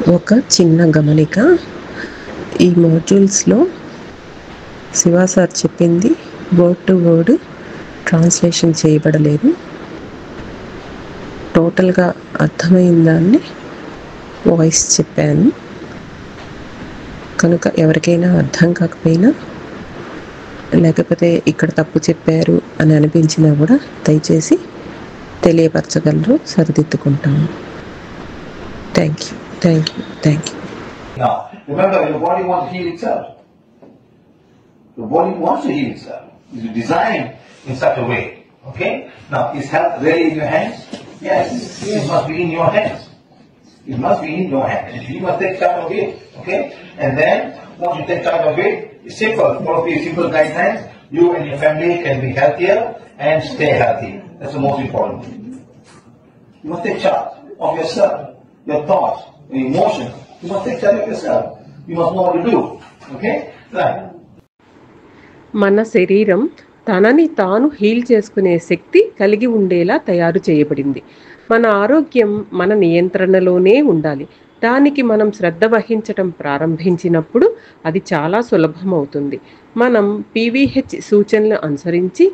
ఒక చిన్న గమనిక, ఈ మాడ్యూల్స్లో శివ సార్ చెప్పింది వర్డ్ టు వర్డ్ ట్రాన్స్లేషన్ చేయబడలేదు. టోటల్గా అర్థమైన దాన్ని వాయిస్ చెప్పాను. కనుక ఎవరికైనా అర్థం కాకపోయినా లేకపోతే ఇక్కడ తప్పు చెప్పారు అని అనిపించినా కూడా దయచేసి తెలియపరచగలరు, సరిదిద్దుకుంటాము. Thank you, thank you, thank you. Now, remember, your body wants to heal itself. Your body wants to heal itself. It's designed in such a way. Okay? Now, is health really in your hands? Yes. It must be in your hands. It must be in your hands. You must take charge of it. Okay? And then, once you take charge of it, it's simple. Follow these simple guidelines. You and your family can be healthier and stay healthy. That's the most important thing. You must take charge of yourself, your thoughts, your emotions. You must take charge of yourself. You must know what to do. Okay? Right. మన శరీరం తనని తాను heal చేసుకునే శక్తి కలిగి ఉండేలా తయారు చేయబడింది. మన ఆరోగ్యం మన నియంత్రణలోనే ఉండాలి. దానికి మనం శ్రద్ధ వహించటం ప్రారంభించినప్పుడు అది చాలా సులభమవుతుంది. మనం PVH సూచనలు అనుసరించి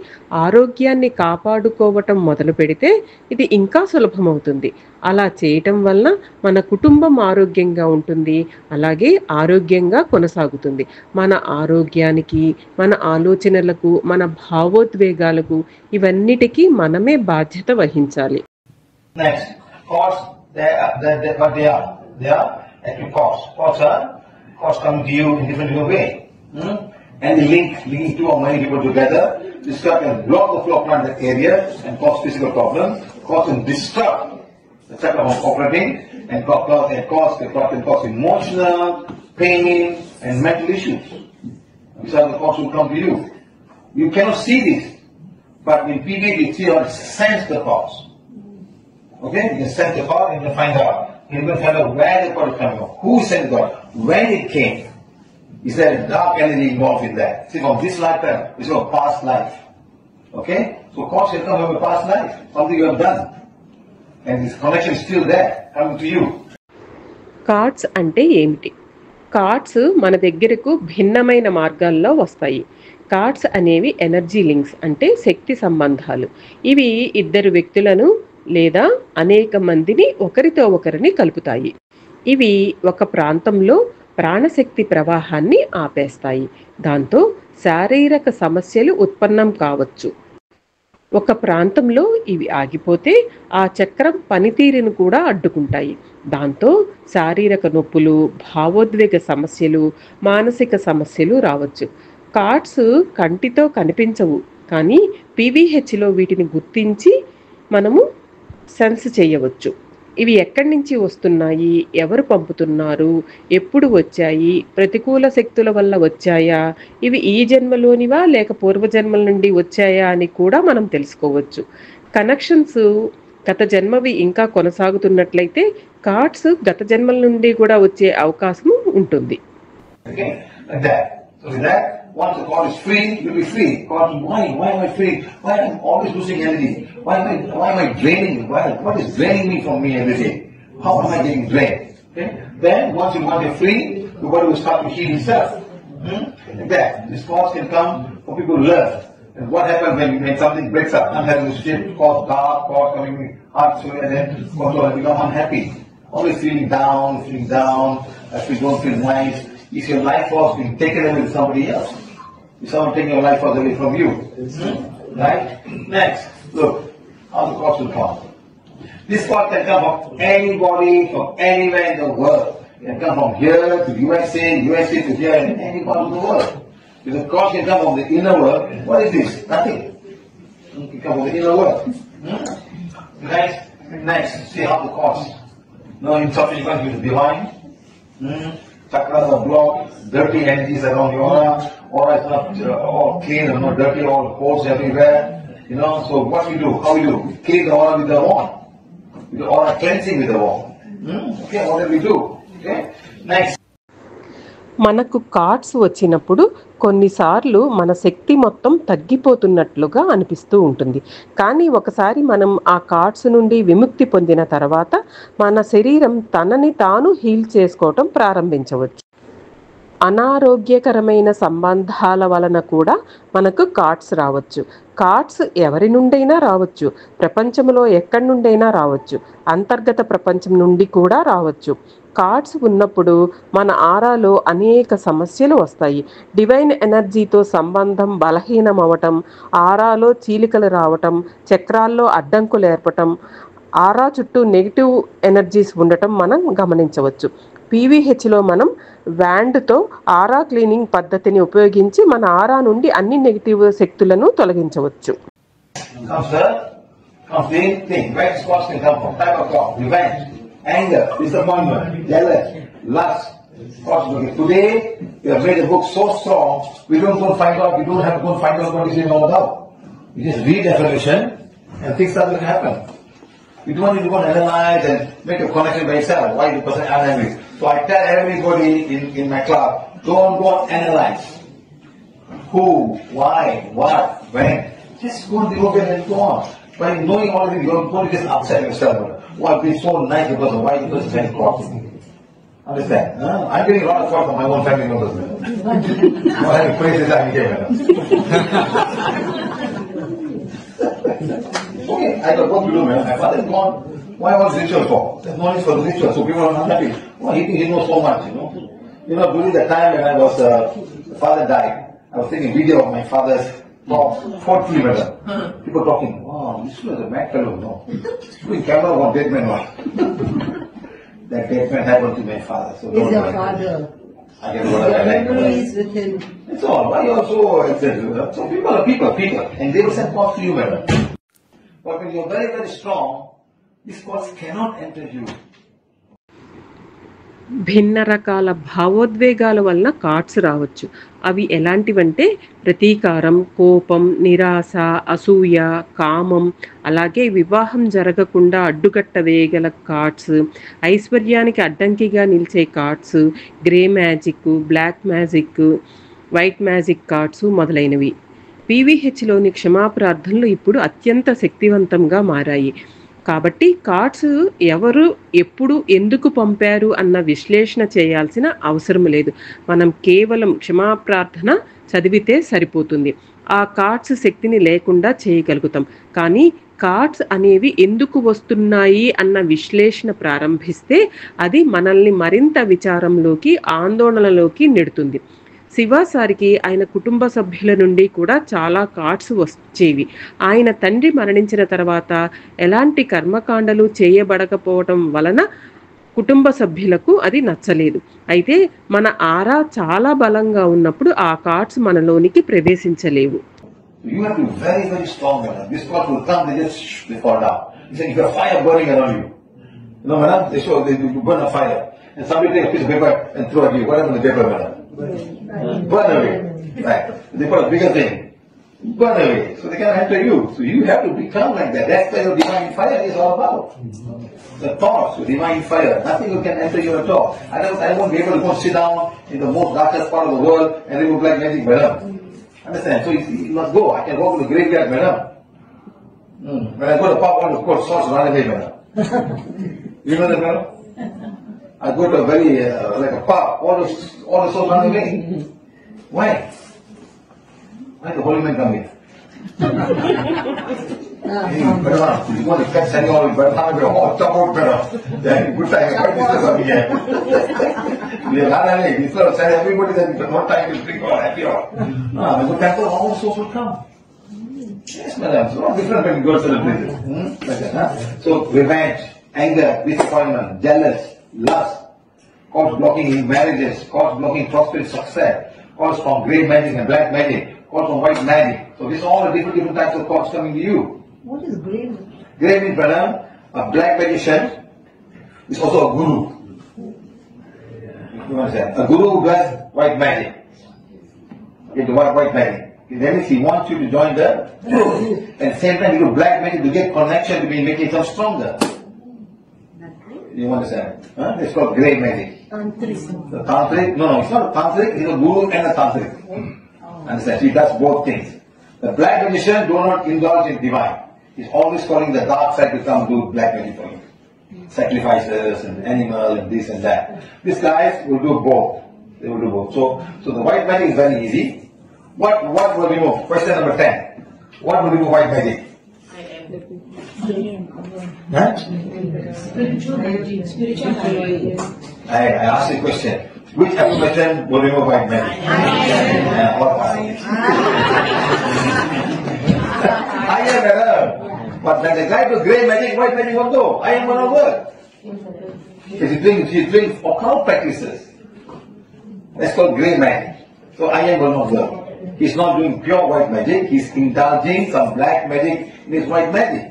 ఆరోగ్యాన్ని కాపాడుకోవటం మొదలు పెడితే ఇది ఇంకా సులభమవుతుంది. అలా చేయటం వలన మన కుటుంబం ఆరోగ్యంగా ఉంటుంది, అలాగే ఆరోగ్యంగా కొనసాగుతుంది. మన ఆరోగ్యానికి, మన ఆలోచనలకు, మన భావోద్వేగాలకు ఇవన్నిటికీ మనమే బాధ్యత వహించాలి. Next, costs, what they are. They are actual costs. Costs come to you in different way. And the linking two or many people together, disrupt and block the flow of that area and cause physical problems, cause and disrupt the cycle of operating, and cause emotional, pain, and mental issues. These are the causes will come to you. You cannot see this, but in PVH you see or sense the cause. Okay, you can sense the cause and you can find out. You can find out where the cause is coming from, who sent the cause, when it came. Is there a dark energy involved in that? See, from this lifetime, it's from past life. Okay? So cause can come from a past life, something you have done. And this connection is still there, coming to you. Cards అంటే ఏమిటి? Cards మన దగ్గరకు భిన్నమైన మార్గాల్లో వస్తాయి. Cards అనేవి energy links, అంటే శక్తి సంబంధాలు. ఇవి ఇద్దరు వ్యక్తులను లేదా అనేక మందిని ఒకరితో ఒకరిని కలుపుతాయి. ఇవి ఒక ప్రాంతంలో ప్రాణశక్తి ప్రవాహాన్ని ఆపేస్తాయి. దాంతో శారీరక సమస్యలు ఉత్పన్నం కావచ్చు. ఒక ప్రాంతంలో ఇవి ఆగిపోతే ఆ చక్రం పనితీరును కూడా అడ్డుకుంటాయి. దాంతో శారీరక నొప్పులు, భావోద్వేగ సమస్యలు, మానసిక సమస్యలు రావచ్చు. కార్డ్స్ కంటితో కనిపించవు, కానీ PVHలో వీటిని గుర్తించి మనము సెన్స్ చేయవచ్చు. ఇవి ఎక్కడి నుంచి వస్తున్నాయి, ఎవరు పంపుతున్నారు, ఎప్పుడు వచ్చాయి, ప్రతికూల శక్తుల వల్ల వచ్చాయా, ఇవి ఈ జన్మలోనివా లేక పూర్వజన్మల నుండి వచ్చాయా అని కూడా మనం తెలుసుకోవచ్చు. కనెక్షన్స్ గత జన్మవి ఇంకా కొనసాగుతున్నట్లయితే కార్డ్స్ గత జన్మల నుండి కూడా వచ్చే అవకాశం ఉంటుంది. Once the cord is free, you'll be free. Cord, why am I free? Why am I always losing energy? Why am I draining? What is draining me from me every day? How am I getting drained? Okay? Then, once you're free, your body will start to heal itself. Like that. This cause can come for people who learn. And what happens when something breaks up? I'm having this shit, cause dark, cause coming hard, and then control and become unhappy. Always feeling down, if you don't feel nice. Is your life force being taken away with somebody else? Is someone taking your life force away from you? Right? Next, look, how the cause will come. This cause can come from anybody, from anywhere in the world. It can come from here to USA to here, and any part of the world. If the cause can come from the inner world, what is this? Nothing. It can come from the inner world. Next, see how the cause. No insufficient cause is divine. Chakras are blocked, dirty energies around your aura is not all clean and not dirty, all pores everywhere. So what we do, how we do? Clean the aura with the wand. With the aura cleansing with the wand. Okay, what do we do? Okay, next. మనకు cards వచ్చినప్పుడు కొన్నిసార్లు మన శక్తి మొత్తం తగ్గిపోతున్నట్లుగా అనిపిస్తూ ఉంటుంది. కానీ ఒకసారి మనం ఆ కార్డ్స్ నుండి విముక్తి పొందిన తర్వాత మన శరీరం తనని తాను హీల్ చేసుకోవటం ప్రారంభించవచ్చు. అనారోగ్యకరమైన సంబంధాల వలన కూడా మనకు కార్డ్స్ రావచ్చు. కార్డ్స్ ఎవరి నుండైనా రావచ్చు, ప్రపంచంలో ఎక్కడి నుండైనా రావచ్చు, అంతర్గత ప్రపంచం నుండి కూడా రావచ్చు. కార్డ్స్ ఉన్నప్పుడు మన ఆరాలో అనేక సమస్యలు వస్తాయి. డివైన్ ఎనర్జీతో సంబంధం బలహీనం అవ్వటం, ఆరాలో చీలికలు రావటం, చక్రాల్లో అడ్డంకులు ఏర్పడటం, ఆరా చుట్టూ నెగిటివ్ ఎనర్జీస్ ఉండటం మనం గమనించవచ్చు. పీవీహెచ్లో మనం వ్యాండ్తో ఆరా క్లీనింగ్ పద్ధతిని ఉపయోగించి మన ఆరా నుండి అన్ని నెగిటివ్ శక్తులను తొలగించవచ్చు. Anger, disappointment, jealous, lust. Today, we have made a book so strong, we don't go find out, we don't have to go find out what is in all about. We just read definition and things start to happen. You don't need to go and analyze and make a connection by yourself. Why the person analyzes? So I tell everybody in my club, don't go and analyze. Who, why, what, when. Just go and look and go on. By knowing already, you don't just upset yourself. Why be so nice because why the person can cross? Understand? I'm getting a lot of calls from my own family members. I'm having crazy time here. Okay, I got work to do, man. My father is gone. Why was ritual for? There's no need for the ritual, so people are not happy. Well, he knows so much, during the time when I was, father died, I was taking video of my father's talk, 4 kilometers. People talking, wow, this was a mad fellow, no? Doing camera on dead man, what? That dead man happened to my father. So is your father? I get what I like. Memories with him. It's all. Why you are so excited? So people are people, and they will send thoughts to you, madam. But when you are very, very strong, these thoughts cannot enter you. భిన్న రకాల భావోద్వేగాల వలన cards రావచ్చు. అవి ఎలాంటివంటే ప్రతీకారం, కోపం, నిరాశ, అసూయ, కామం, అలాగే వివాహం జరగకుండా అడ్డుకట్ట వేయగల కార్డ్స్, ఐశ్వర్యానికి అడ్డంకిగా నిలిచే cards, grey magic, black magic, white magic cards మొదలైనవి. పీవీహెచ్లోని క్షమాప్రార్థనలు ఇప్పుడు అత్యంత శక్తివంతంగా మారాయి. కాబట్టి కార్డ్స్ ఎవరు, ఎప్పుడు, ఎందుకు పంపారు అన్న విశ్లేషణ చేయాల్సిన అవసరం లేదు. మనం కేవలం క్షమాప్రార్థన చదివితే సరిపోతుంది. ఆ కార్డ్స్ శక్తిని లేకుండా చేయగలుగుతాం. కానీ కార్డ్స్ అనేవి ఎందుకు వస్తున్నాయి అన్న విశ్లేషణ ప్రారంభిస్తే అది మనల్ని మరింత విచారంలోకి, ఆందోళనలోకి నెడుతుంది. శివాసారికి ఆయన కుటుంబ సభ్యుల నుండి కూడా చాలా కార్డ్స్ వచ్చేవి. ఆయన తండ్రి మరణించిన తర్వాత ఎలాంటి కర్మకాండలు చేయబడకపోవటం వలన కుటుంబ సభ్యులకు అది నచ్చలేదు. అయితే మన ఆరా చాలా బలంగా ఉన్నప్పుడు ఆ cards మనలోనికి ప్రవేశించలేవు. You have to be very, very strong, madam. This thought will come, they fall down. You say, if you have fire burning around you, madam, they burn a fire. And somebody takes a piece of paper and throw at you. What happens to the paper, madam? Burn away. Right. They put a bigger thing. Burn away. So they cannot enter you. So you have to become like that. That's what your divine fire is all about. The thoughts, the divine fire. Nothing can enter you at all. I won't be able to go sit down in the most darkest part of the world and remove black magic, madam. Understand? So you must go. I can go to the graveyard, madam. When I go to pop on the court, swords run away, madam. You know that, madam? I go to a very, like a pub, all the souls run away. Why? Why the holy man come here? Hey, brother, you want to catch anyone with brother, chop out brother. Yeah, good time, quite business over here. We run away, instead of saying everybody that no time to drink or happy or. When the temple, all souls will come. Yes, madam, it's not different when you go to the prison. Like that, huh? So, revenge, anger, disappointment, jealous, lust, cause blocking in marriages, cause blocking prosperous success, cause from grey magic and black magic, cause from white magic. So these are all the different types of cause coming to you. What is grey? Grey means, brother, a black magician is also a guru. You understand? A guru does white magic. Okay, the white magic. That means he wants you to join the guru. And at the same time, you do black magic to get connection to be making yourself stronger. You understand? Huh? It's called grey magic. The tantric, no, it's not a tantric, it's a guru and a tantric. Understand? He does both things. The black magician do not indulge in divine. He's always calling the dark side to come do black magic for him. Sacrifices and animal and this and that. These guys will do both. They will do both. So the white magic is very easy. What will remove? Question number 10. What will remove white magic? Huh? I asked a question. Which affirmation will remove white magic? I am error. But when the guy does grey magic, white magic won't go. I am going to work. Because he brings occult practices. That's called grey magic. So I am going to work. He's not doing pure white magic. He's indulging some black magic in his white magic.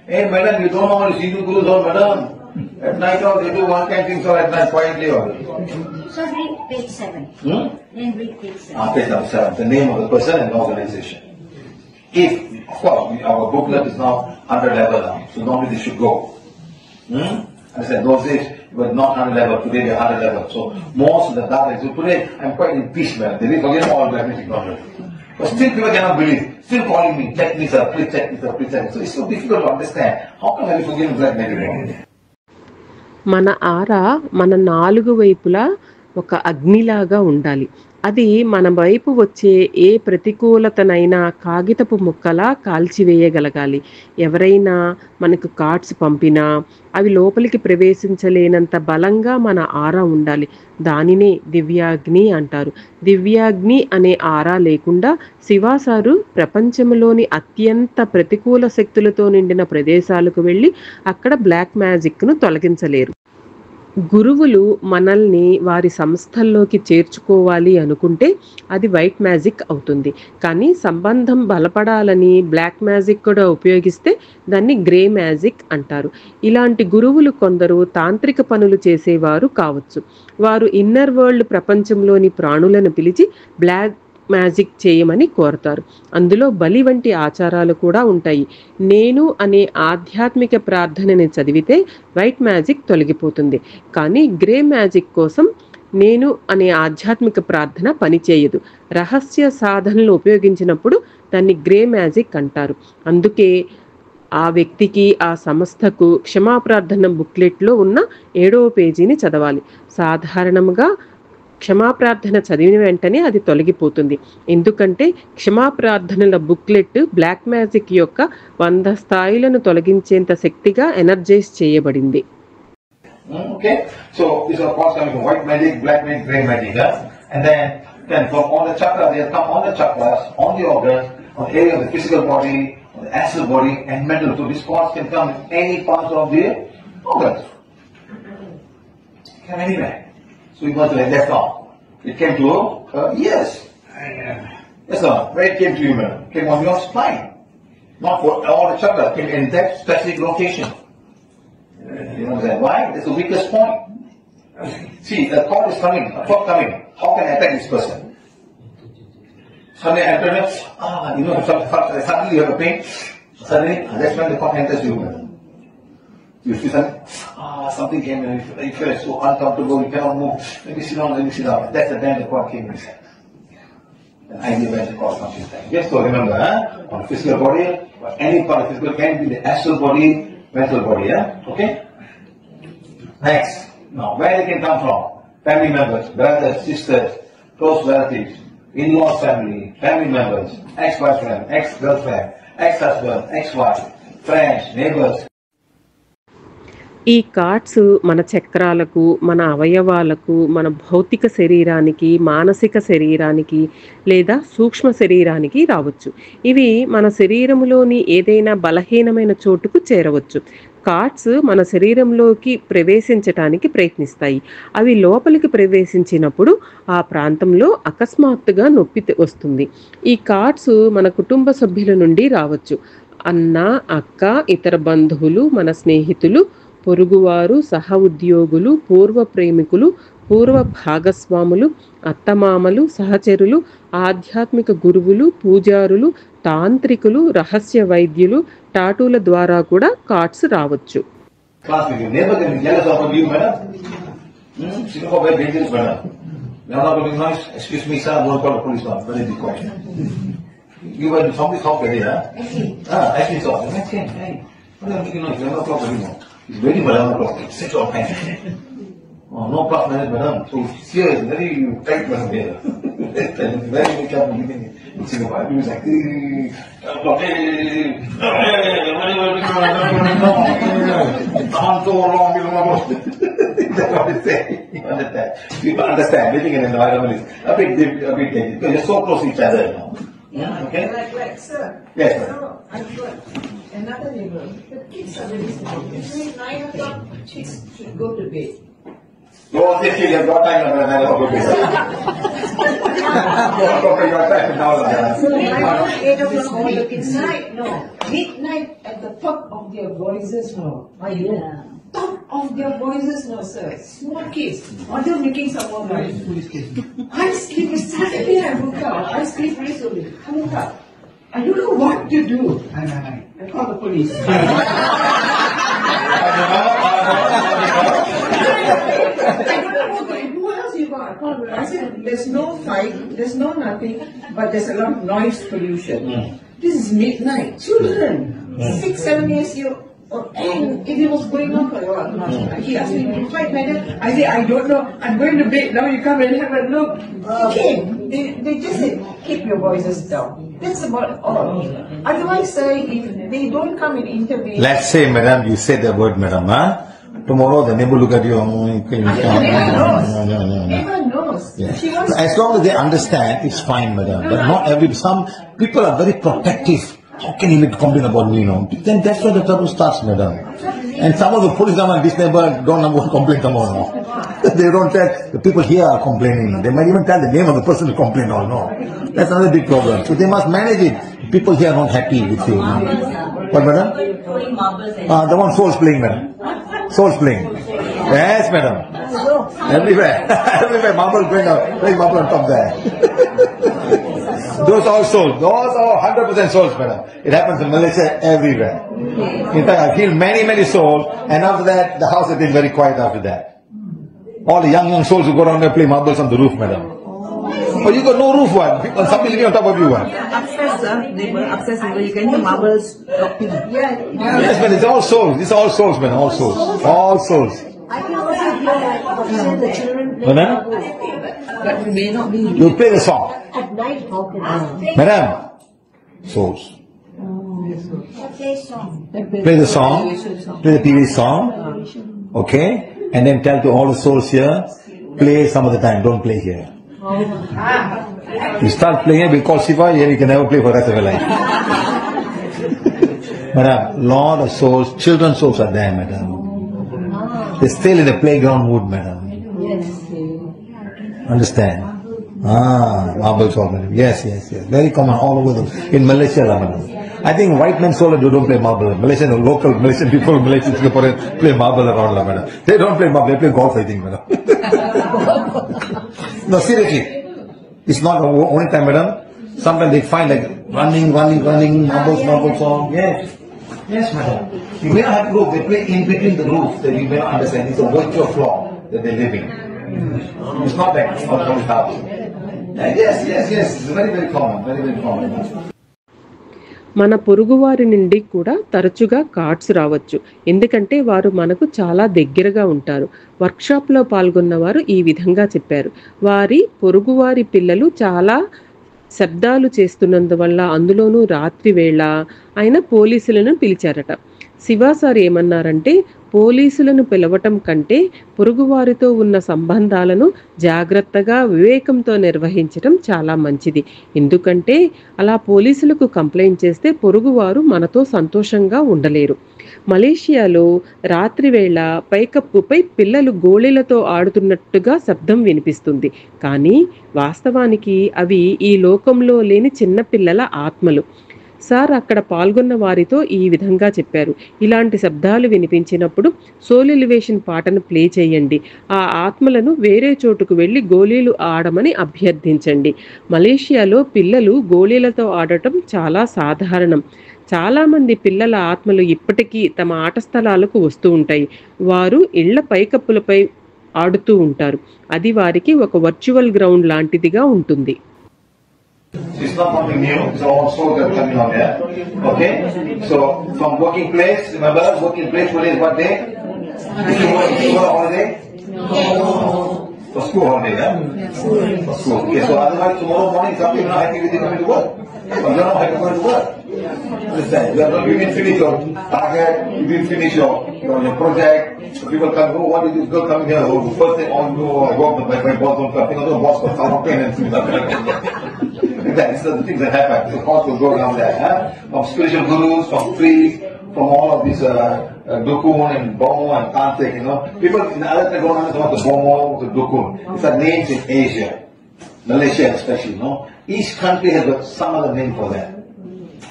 Hey madam, you don't know what Hindu gurus are, madam. At night they do one kind of things or at night quietly or. So read page 7. Then read page 7. Page number 7. The name of the person and the organization. If, of course, our booklet is now 100 level now, so normally they should go. I said those days it was not 100 level, today they're 100 level. So most of the data, so today I'm quite in peace, man. They didn't forget all black magic knowledge. But still people cannot believe, still calling me, check this up, please check this up, please check this up. So it's so difficult to understand. How come I forget black magic? మన ఆరా మన నాలుగు వైపులా ఒక అగ్నిలాగా ఉండాలి. అది మన వైపు వచ్చే ఏ ప్రతికూలతనైనా కాగితపు ముక్కలా కాల్చివేయగలగాలి. ఎవరైనా మనకు కార్డ్స్ పంపినా అవి లోపలికి ప్రవేశించలేనంత బలంగా మన ఆరా ఉండాలి. దానినే దివ్యాగ్ని అంటారు. దివ్యాగ్ని అనే ఆరా లేకుండా శివాసారు ప్రపంచంలోని అత్యంత ప్రతికూల శక్తులతో నిండిన ప్రదేశాలకు వెళ్ళి అక్కడ బ్లాక్ మ్యాజిక్ను తొలగించలేరు. గురువులు మనల్ని వారి సంస్థల్లోకి చేర్చుకోవాలి అనుకుంటే అది వైట్ మ్యాజిక్ అవుతుంది. కానీ సంబంధం బలపడాలని బ్లాక్ మ్యాజిక్ కూడా ఉపయోగిస్తే దాన్ని గ్రే మ్యాజిక్ అంటారు. ఇలాంటి గురువులు కొందరు తాంత్రిక పనులు చేసేవారు కావచ్చు. వారు ఇన్నర్ వరల్డ్ ప్రపంచంలోని ప్రాణులను పిలిచి బ్లాక్ మ్యాజిక్ చేయమని కోరతారు. అందులో బలి వంటి ఆచారాలు కూడా ఉంటాయి. నేను అనే ఆధ్యాత్మిక ప్రార్థనని చదివితే వైట్ మ్యాజిక్ తొలగిపోతుంది. కానీ గ్రే మ్యాజిక్ కోసం నేను అనే ఆధ్యాత్మిక ప్రార్థన పనిచేయదు. రహస్య సాధనలు ఉపయోగించినప్పుడు దాన్ని గ్రే మ్యాజిక్ అంటారు. అందుకే ఆ వ్యక్తికి ఆ సంస్థకు క్షమాప్రార్థన బుక్లెట్లో ఉన్న 7వ పేజీని చదవాలి. సాధారణంగా క్షమాప్రార్థన చదివిన వెంటనే అది తొలగిపోతుంది. ఎందుకంటే క్షమాప్రార్థనల బుక్లెట్ బ్లాక్ మ్యాజిక్ యొక్క 100 స్థాయిలను తొలగించేంత శక్తిగా ఎనర్జైజ్ చేయబడింది. Okay, so this is of course coming from white magic, black magic, grey magic, and then from all the chakras, they come on the chakras, on the organs, on the area of the physical body, on the astral body, and mental. So this cause can come in any part of the organs. Can anywhere. So it was like that now. It came to yes. Yes, sir. Where it came to you, man? Came on your spine. Not for all the chakras. Came in that specific location. You know that? Why? That's the weakest point. See, the thought is coming, a thought coming. How can I attack this person? Suddenly, suddenly you have a pain. Suddenly, that's when the thought enters you. You feel something came in, you feel so uncomfortable, you cannot move. Let me sit down. That's the time the thought came inside. And I knew when the thought comes inside. Just so remember, on the physical body, or any part of physical can be the astral body, mental body, okay? Next, now where they can come from? Family members, brothers, sisters, close relatives, in-laws family members, ex-boyfriend, ex-girlfriend, ex-husband, ex-wife, friends, neighbors. ఈ cards మన చక్రాలకు, మన అవయవాలకు, మన భౌతిక శరీరానికి, మానసిక శరీరానికి లేదా సూక్ష్మ శరీరానికి రావచ్చు. ఇవి మన శరీరంలోని ఏదైనా బలహీనమైన చోటుకు చేరవచ్చు. కార్డ్స్ మన శరీరంలోకి ప్రవేశించటానికి ప్రయత్నిస్తాయి. అవి లోపలికి ప్రవేశించినప్పుడు ఆ ప్రాంతంలో అకస్మాత్తుగా నొప్పి వస్తుంది. ఈ కార్డ్స్ మన కుటుంబ సభ్యుల నుండి రావచ్చు. అన్న, అక్క, ఇతర బంధువులు, మన స్నేహితులు, పొరుగువారు, సహ ఉద్యోగులు, పూర్వ ప్రేమికులు, పూర్వ భాగస్వాములు, అత్తమామలు, సహచరులు, ఆధ్యాత్మిక గురువులు, పూజారులు, తాంత్రికులు, రహస్య వైద్యులు, టాటూల ద్వారా కూడా కార్డ్స్ రావచ్చు. Class with you. Neighbor can be jealous of you, madam. Singapore very dangerous, madam. They are not going noise. Excuse me, sir. Won't call the police now. Very big question. You were in somebody's house today, huh? Actually, so. Hey, what are you making noise? 11 o'clock anymore. It's very 11 o'clock. It's 6 o'clock. Oh, no plus minus, madam. So here is very tight, madam. Here. Very big job in Singapore. It was like, so long, that's what it's saying. You understand? People understand. Living in an environment is a bit difficult because you're so close to each other now. Yeah, okay? Like, sir. Yes, sir. So, I've got another neighbor. The kids are very small. Between 9 o'clock, kids should go to bed. Go on, this you have got time, and then I'll go to bed. Go for your time now. So, 8 o'clock, all the kids night, no. Midnight at the top of their voices, no. Top of their voices, no, sir. Small kids. Mother making some more noise. I sleep, suddenly I woke up. I sleep peacefully. I woke up. I don't know what to do. I call the police. What else you got? I said, there's no fight, there's no nothing, but there's a lot of noise pollution. This is midnight. Children, 6, 7 years old. And if it was going on for a while, he asked me to fight, madam. I said, I don't know. I'm going to bed now. You come and have a look. Okay. They just said, keep your voices down. That's about all. Otherwise, sir, if they don't come and intervene. Let's say, madam, you said the word, madam, huh? Tomorrow the neighbor look at you. Everyone knows. Yeah. She wants As long as they understand, it's fine, madam. But not every. Some people are very protective. How can he make complain about me, Then that's where the trouble starts, madam. And some of the police come and this neighbor don't know what complain tomorrow. They don't tell the people here are complaining. They might even tell the name of the person who complained or no. That's another big problem. So they must manage it. People here are not happy with you. What, madam? Throwing marbles and The one Souls playing, madam. Souls playing. Yes, madam. Everywhere. Everywhere. Marble playing marble on top there. Those are souls. Those are 100% souls, madam. It happens in Malaysia everywhere. In fact, I killed many souls, and after that, the house has been very quiet after that. All the young souls who go down there play marbles on the roof, madam. Oh, you got no roof, one. Somebody living on top of you, one. upstairs, neighbor, upstairs neighbor, you can hear marbles dropping. Yes, but it's all souls. These are all souls, madam. All souls. All souls. I can also hear the children play Madam? but we may not be You play the song. at night. How can I? Madam. Souls. play song. Play the song. Play the TV song. Okay? And then tell to all the souls here, play some of the time. Don't play here. You start playing, we call Shiva, here you can never play for the rest of your life. Madam, lot of souls, children's souls are there, madam. They're still in the playground mood, madam. Understand? Marbles all, madam. Yes. Very common all over in Malaysia, madam. I think white men soul don't play marble. Malaysian, local Malaysian people, Malaysian Singaporeans play marble around, madam. They don't play marble, they play golf, I think, madam. No, seriously. It's not the only time, madam. Sometimes they find like running, marbles on. Yes, madam. You may not have roof, they play in between the roofs that you may not understand. It's a virtual floor that they live in. It's not like a house. Yes. It's very common. మన పొరుగువారి నుండి కూడా తరచుగా cards రావచ్చు. ఎందుకంటే వారు మనకు చాలా దగ్గరగా ఉంటారు. వర్క్షాప్లో పాల్గొన్నవారు ఈ విధంగా చెప్పారు. వారి పొరుగువారి పిల్లలు చాలా శబ్దాలు చేస్తున్నందువల్ల, అందులోనూ రాత్రి వేళ ఆయన పోలీసులను పిలిచారట. శివ సార్ ఏమన్నారంటే, పోలీసులను పిలవటం కంటే పొరుగువారితో ఉన్న సంబంధాలను జాగ్రత్తగా వివేకంతో నిర్వహించటం చాలా మంచిది. ఎందుకంటే అలా పోలీసులకు కంప్లైంట్ చేస్తే పొరుగువారు మనతో సంతోషంగా ఉండలేరు. మలేషియాలో రాత్రివేళ పైకప్పుపై పిల్లలు గోళీలతో ఆడుతున్నట్టుగా శబ్దం వినిపిస్తుంది. కానీ వాస్తవానికి అవి ఈ లోకంలో లేని చిన్నపిల్లల ఆత్మలు. సార్ అక్కడ పాల్గొన్న వారితో ఈ విధంగా చెప్పారు. ఇలాంటి శబ్దాలు వినిపించినప్పుడు సోల్ ఎలివేషన్ పాటను ప్లే చేయండి. ఆ ఆత్మలను వేరే చోటుకు వెళ్ళి గోళీలు ఆడమని అభ్యర్థించండి. మలేషియాలో పిల్లలు గోళీలతో ఆడటం చాలా సాధారణం. చాలామంది పిల్లల ఆత్మలు ఇప్పటికీ తమ ఆట స్థలాలకు వస్తూ ఉంటాయి. వారు ఇళ్ల పైకప్పులపై ఆడుతూ ఉంటారు. అది వారికి ఒక వర్చువల్ గ్రౌండ్ లాంటిదిగా ఉంటుంది. It's not something new, it's also coming on there. Okay? So, from working place, remember, working place, today is what day? It's a holiday? For school holiday, yeah? For school. Okay, so otherwise tomorrow morning, something not happy with you coming to work. Or you're not happy going to work. Understand? You didn't finish your target, you didn't finish your project. So people come, oh, what is this girl coming here? Oh, the first thing, oh, no, I go up to my boss, I think the boss got stomach pain and things like that. These are the things that happen. The cost will go down there. Huh? From spiritual gurus, from priests, from all of these Dukun and Bomo and Tantric, People in the other side don't understand what the Bomo, the Dukun. These are names in Asia, Malaysia especially, Each country has got some other name for that.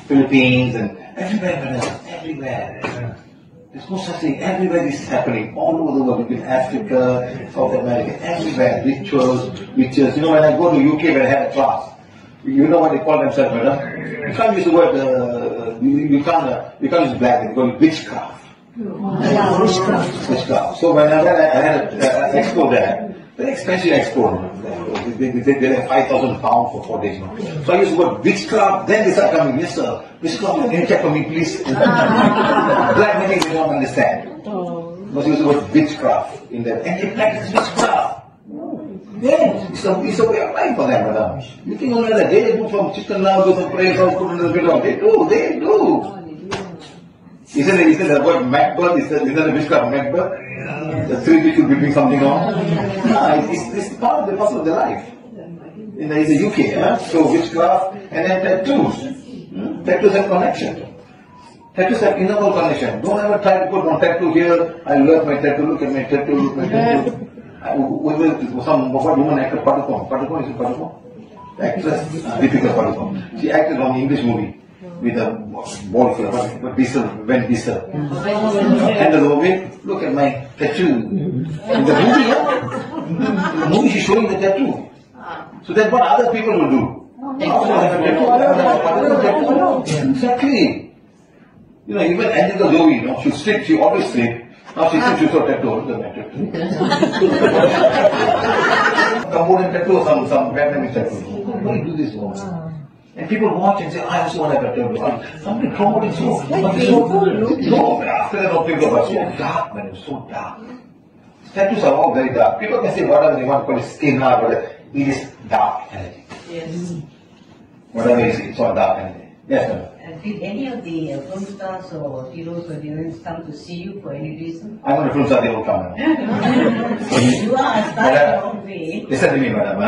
Philippines and everywhere. There's no such thing. Everywhere this is happening. All over the world, between Africa, South America, everywhere. Rituals. When I go to UK, when I have a class, you know what they call themselves, madam? You can't use the word, you can't use black, they call it witchcraft. Witchcraft. So whenever I had an expo there, very expensive expo, they had 5,000 pounds for 4 days. So I used the word witchcraft, then they start coming, yes sir, witchcraft, can you check for me please? Black many they don't understand. But use the word witchcraft in there, and they practice witchcraft. Yeah, it's a way of life for them, madam. You think only that they do from chicken now, do some prayers, put in the bit of they do. Isn't the word Macbeth, isn't the witchcraft Macbeth? The three people will bring something on. It's part of the parcel of their life. In the UK, so witchcraft and then tattoos. Tattoos have connection. Tattoos have inner connection. Don't ever try to put one tattoo here. I love my tattoo, look at my tattoo, look at my tattoo. Some woman actor Padukone. Padukone is Padukone? Actress Deepika Padukone. She acted on an English movie with a boyfriend, Vin Diesel. And the movie, look at my tattoo. In the movie, she's showing the tattoo. So that's what other people will do. Also have a tattoo. Exactly. Even Angela Jolie, she always sleep. Now she says she's got tattoo. Cambodian tattoo, some Vietnamese tattoo. Why do this one? And people watch and say, I also want to have a tattoo. Somebody promoting so. No, after that, people are so dark, man. It's so dark. Tattoos are all very dark. People can say whatever they want, call it skin art, whatever. It is dark energy. Yes. Whatever it is, it's all dark energy. Yes, ma'am. Did any of the film stars or heroes or heroines come to see you for any reason? I'm going to film star, they will come. You are a star in your own way. Listen to me, madam.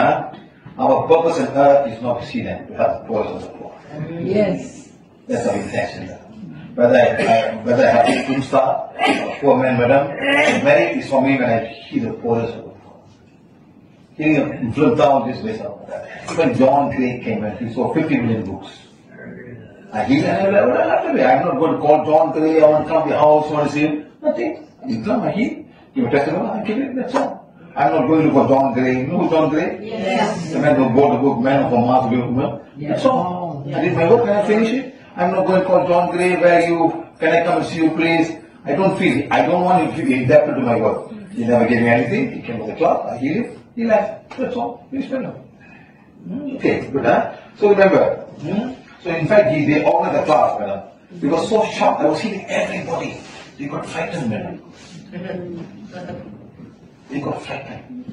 Our purpose on earth is not to see them, to have the poor of the poor. Yes. That's our intention. Whether I have a film star, or poor man, madam, married is for me when I see the poorest of the poor. Hearing a film star on this way, even John Gray came and he saw 50 million books. I'm not going to call John Gray, I want to come to your house, I want to see him. Nothing. You come, I hear. Give a testimony, I kill it, that's all. I'm not going to look for John Gray. You know who John Gray? Yes. The man who wrote the book, Man from Mars, Woman. That's all. I did my work, can I finish it? I'm not going to call John Gray, can I come and see you please? I don't feel it. I don't want him to be adapted to my work. He never gave me anything. He came to the club, I healed him, he left. That's all. He's better. Okay, good, huh? So remember, so in fact, they organized the class, madam. They were so shocked. I was healing everybody. They got frightened, madam. They got frightened.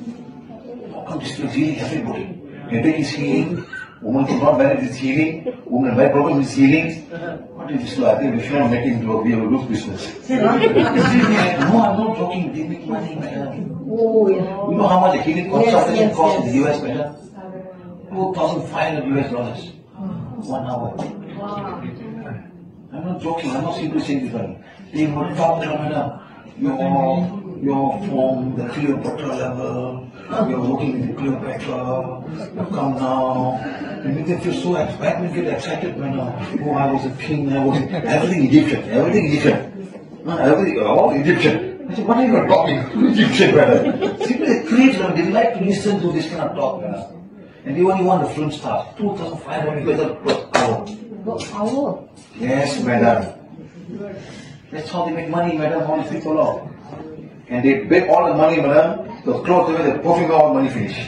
How come this is healing everybody? Headache is healing. Woman could not manage this healing. Woman had problem with healing. What is this? I think we should not make it into a lose business. No, I'm not joking. They make money, madam. Oh, yeah. You know how much a healing consultation costs in the US, madam? $2,500 US. 1 hour. I'm not joking, I'm not simply saying this one. They will talk to madam. You're from the Cleopatra level, you're working with Cleopatra, you come now. They make them feel so excited, get excited, madam. Oh, I was a king, I was everything Egyptian. All Egyptian. I said, what are you talking? Egyptian, madam. Simply they create them, they like to listen to this kind of talk, madam. And they only want the film stars, $2,500 per hour. Oh. Yes, madam. That's how they make money, madam. All these people are. And they make all the money, madam. The clothes, the perfume, all money finish.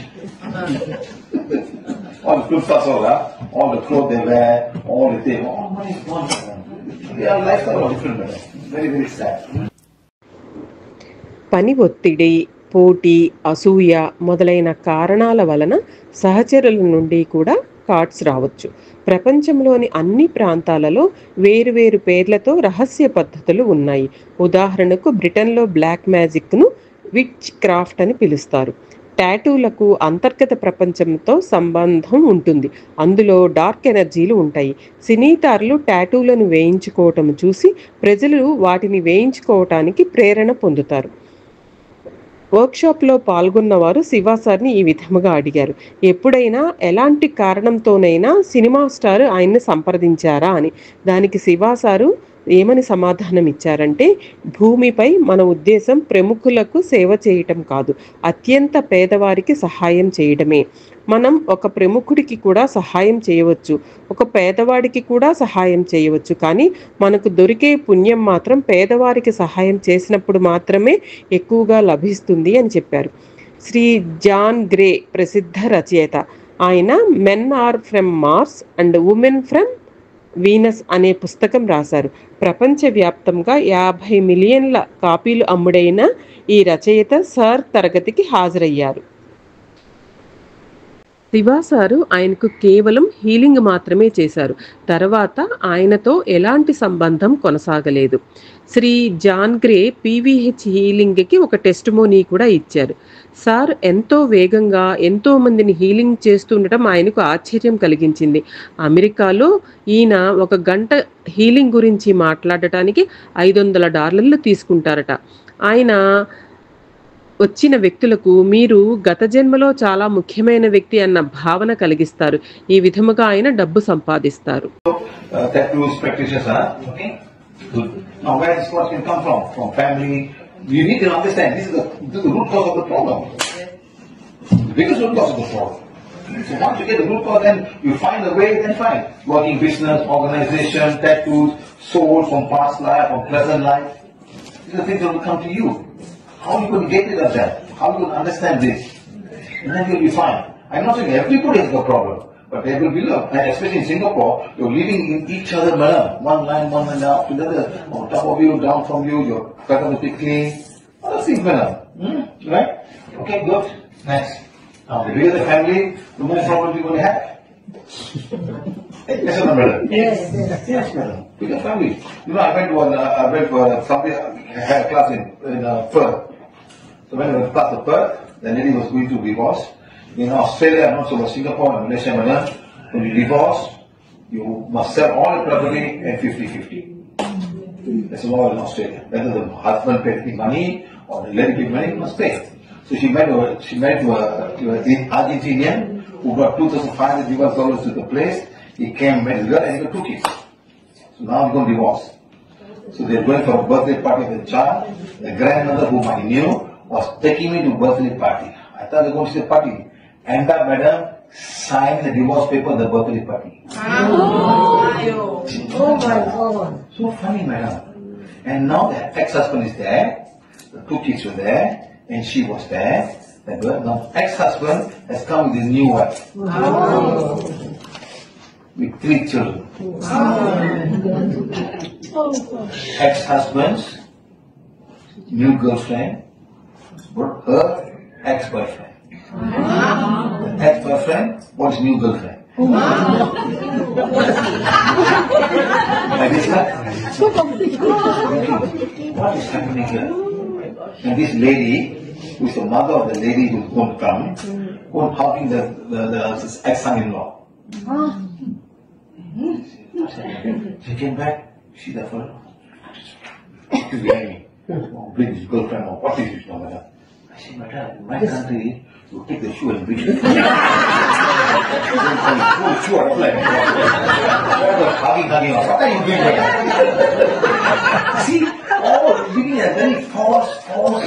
All the good stuff, all the clothes they wear, all the thing, all money is gone, madam. Their lifestyle is different, madam. Very, very sad. పని ఒత్తిడి, పోటీ, అసూయ మొదలైన కారణాల వలన సహచరుల నుండి కూడా కార్డ్స్ రావచ్చు. ప్రపంచంలోని అన్ని ప్రాంతాలలో వేరువేరు పేర్లతో రహస్య పద్ధతులు ఉన్నాయి. ఉదాహరణకు బ్రిటన్లో బ్లాక్ మ్యాజిక్ను విచ్ క్రాఫ్ట్ అని పిలుస్తారు. టాటూలకు అంతర్గత ప్రపంచంతో సంబంధం ఉంటుంది. అందులో డార్క్ ఎనర్జీలు ఉంటాయి. సినీతారులు టాటూలను వేయించుకోవటం చూసి ప్రజలు వాటిని వేయించుకోవటానికి ప్రేరణ పొందుతారు. వర్క్షాప్లో పాల్గొన్నవారు శివ సార్ని ఈ విధముగా అడిగారు, ఎప్పుడైనా ఎలాంటి కారణంతోనైనా సినిమా స్టార్ ఆయన్ని సంప్రదించారా అని. దానికి శివ సారు ఏమని సమాధానం ఇచ్చారంటే, భూమిపై మన ఉద్దేశం ప్రముఖులకు సేవ చేయటం కాదు, అత్యంత పేదవారికి సహాయం చేయడమే. మనం ఒక ప్రముఖుడికి కూడా సహాయం చేయవచ్చు, ఒక పేదవాడికి కూడా సహాయం చేయవచ్చు, కానీ మనకు దొరికే పుణ్యం మాత్రం పేదవారికి సహాయం చేసినప్పుడు మాత్రమే ఎక్కువగా లభిస్తుంది అని చెప్పారు. శ్రీ జాన్ గ్రే ప్రసిద్ధ రచయిత. ఆయన men are from Mars and women from Venus అనే పుస్తకం రాశారు. ప్రపంచవ్యాప్తంగా 50 మిలియన్ల కాపీలు అమ్ముడైన ఈ రచయిత సార్ తరగతికి హాజరయ్యారు. శివ సారు ఆయనకు కేవలం హీలింగ్ మాత్రమే చేశారు. తర్వాత ఆయనతో ఎలాంటి సంబంధం కొనసాగలేదు. శ్రీ జాన్ గ్రే పీవీహెచ్ హీలింగ్కి ఒక టెస్టిమోనీ కూడా ఇచ్చారు. సార్ ఎంతో వేగంగా ఎంతో మందిని హీలింగ్ చేస్తుండటం ఆయనకు ఆశ్చర్యం కలిగించింది. అమెరికాలో ఈయన 1 గంట హీలింగ్ గురించి మాట్లాడటానికి $500 తీసుకుంటారట. ఆయన వచ్చిన వ్యక్తులకు మీరు గత జన్మలో చాలా ముఖ్యమైన వ్యక్తి అన్న భావన కలిగిస్తారు. ఈ విధముగా ఆయన డబ్బు సంపాదిస్తారు. Tattoos practitioners, okay? Good. Now, where this can come from? From family. You need to understand this is the root cause of the problem. The biggest root cause of the problem. So once you get the root cause, then you find a way, then fine. Working business, organization, tattoos, soul from past life, from present life. These are things that will come to you. How you going to get rid of that? How you going to understand this? And then you'll be fine. I'm not saying everybody has a problem, but there will be love. And especially in Singapore, you're living in each other manner. One line, one and up together. On top of you, down from you, you're perfectly clean. All those things manner. Right? Okay, good. Next. Now, the bigger the family, the more problems you're going to have. Yes or no, brother? Yes, madam. Bigger family. You know, I went for something, I had a class in Perth. So when I went to class in Perth, the lady was going to divorce. In Australia, not so much Singapore and Malaysia, madam, when you divorce, you must sell all the property at 50-50. That's the law in Australia. Whether the husband pays the money or the lady pays money, you must pay. So she married to an Argentinian who brought $2,500 to the place. He came, met the girl, and he got 2 kids. So now he's going to divorce. So they're going for a birthday party with the child. The grandmother, whom I knew, was taking me to birthday party. I thought they were going to see the party. And that madam signed the divorce paper at the birthday party. Oh my God. So funny, madam. And now the ex-husband is there, the 2 kids were there, and she was there. Now ex-husband has come with his new wife. With 3 children. Ex-husband's new girlfriend, but her ex-boyfriend. The ex-boyfriend was his new girlfriend. Like this, what is happening here? And this lady, who is the mother of the lady who is going to come, was helping the ex-son-in-law. She came back, she that fellow. What is behind me? Bring his girlfriend, or what is this now, madam? I said, madam, in my country, you take the shoe and bring it. Throw the shoe out of like, hugging, what are you doing, madam? See, all living a very false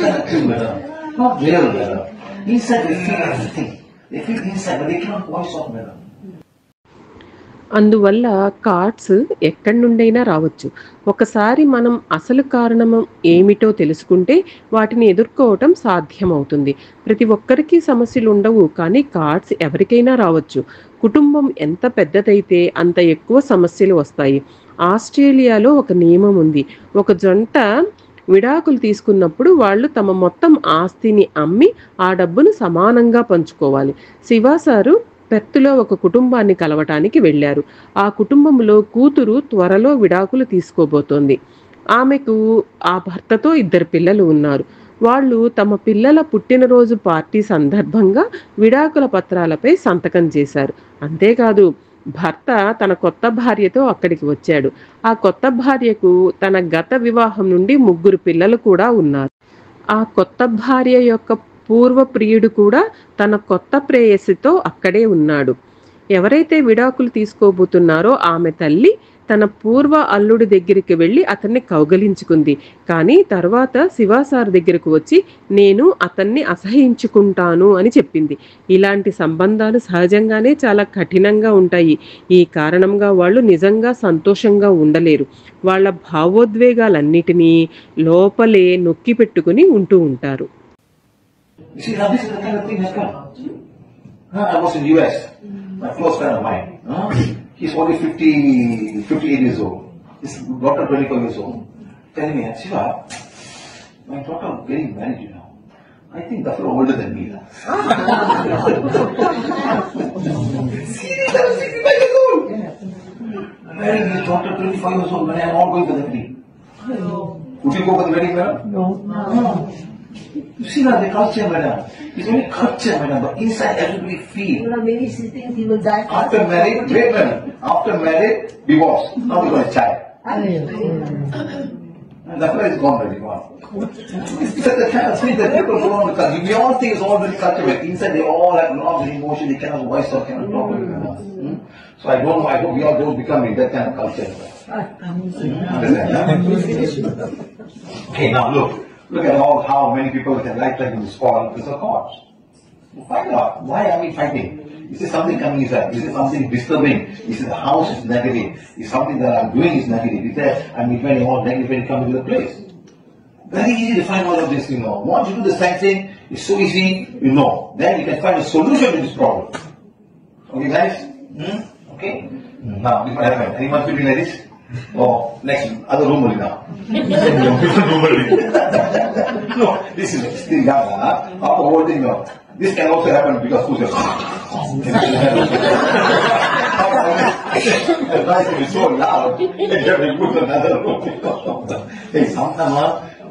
kind of thing, madam. Not real, madam. Inside they feel everything. They feel inside, but they cannot voice out, madam. అందువల్ల cards ఎక్కడి నుండైనా రావచ్చు. ఒకసారి మనం అసలు కారణం ఏమిటో తెలుసుకుంటే వాటిని ఎదుర్కోవటం సాధ్యమవుతుంది. ప్రతి ఒక్కరికి సమస్యలు ఉండవు, కానీ కార్డ్స్ ఎవరికైనా రావచ్చు. కుటుంబం ఎంత పెద్దదైతే అంత ఎక్కువ సమస్యలు వస్తాయి. ఆస్ట్రేలియాలో ఒక నియమం ఉంది. ఒక జంట విడాకులు తీసుకున్నప్పుడు వాళ్ళు తమ మొత్తం ఆస్తిని అమ్మి ఆ డబ్బును సమానంగా పంచుకోవాలి. శివ సారు పెర్త్లో ఒక కుటుంబాన్ని కలవటానికి వెళ్ళారు. ఆ కుటుంబంలో కూతురు త్వరలో విడాకులు తీసుకోబోతోంది. ఆమెకు ఆ భర్తతో 2 పిల్లలు ఉన్నారు. వాళ్ళు తమ పిల్లల పుట్టినరోజు పార్టీ సందర్భంగా విడాకుల పత్రాలపై సంతకం చేశారు. అంతేకాదు, భర్త తన కొత్త భార్యతో అక్కడికి వచ్చాడు. ఆ కొత్త భార్యకు తన గత వివాహం నుండి 3 పిల్లలు కూడా ఉన్నారు. ఆ కొత్త భార్య యొక్క పూర్వ ప్రియుడు కూడా తన కొత్త ప్రేయసితో అక్కడే ఉన్నాడు. ఎవరైతే విడాకులు తీసుకోబోతున్నారో ఆమె తల్లి తన పూర్వ అల్లుడి దగ్గరికి వెళ్ళి అతన్ని కౌగలించుకుంది. కానీ తర్వాత శివాసార్ దగ్గరకు వచ్చి నేను అతన్ని అసహించుకుంటాను అని చెప్పింది. ఇలాంటి సంబంధాలు సహజంగానే చాలా కఠినంగా ఉంటాయి. ఈ కారణంగా వాళ్ళు నిజంగా సంతోషంగా ఉండలేరు. వాళ్ళ భావోద్వేగాలన్నిటినీ లోపలే నొక్కి పెట్టుకుని ఉంటూ ఉంటారు. You see, now this is the kind of thing that's come. I was in the US, my close friend of mine. He's only 58 years old. His daughter 25 years old. Telling me, Shiva, my daughter getting married, you know. I think the fellow older than me. Seriously, I was 65 years old. Marrying his daughter 25 years old, when I'm all going for the wedding. Would you go for the wedding, madam? No. You see now the culture, madam. It's only culture, madam, but inside everybody feel. You know, maybe she thinks he will die. After marriage, wait, madam. After marriage, divorce. Now we got a child. And that's why it's gone very gone. It's such a kind of thing that people don't want to culture. We all think it's all very culture, but inside they all have lots of emotion, they cannot voice or cannot talk. So I don't know, I hope we all don't become in that kind of culture. Understand? Okay, now look at all how many people can like in this call because of cards. Find out, why are we fighting? Is there something coming inside? Is there something disturbing? Is it the house is negative? Is something that I'm doing is negative? Is there I'm inviting all negative when it comes to the place? Very easy to find all of this, you know. Once you do the sensing, it's so easy, you know. Then you can find a solution to this problem. Okay, guys? Okay? Now, this what happened. Anyone feeling like this? Oh, next, other room only now. Different room only. No, this is still young, after holding no. This can also happen because who's your the noise is so loud, you have to put another room. Hey, sometimes,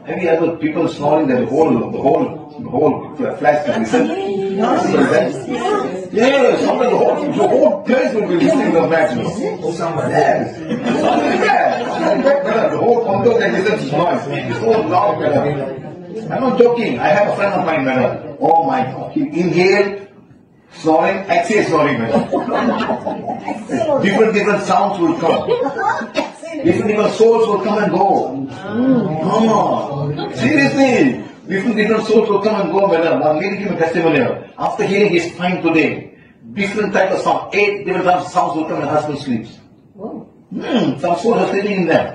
have you ever people snoring that the whole flat can listen? Yeah, sometimes the whole place will be listening to the match. Yes. The whole condo can listen to noise. It's so loud, madam. I'm not joking. I have a friend of mine, madam. Oh my God. He inhaled, snoring, exhale snoring, madam. Different sounds will come. Different souls will come and go. No. Seriously. Different souls will come and go, madam. One lady gave a testimonial. After hearing his fine today, different type of sound, 8 different types of sounds will come when husband sleeps. Some souls are sleeping in them.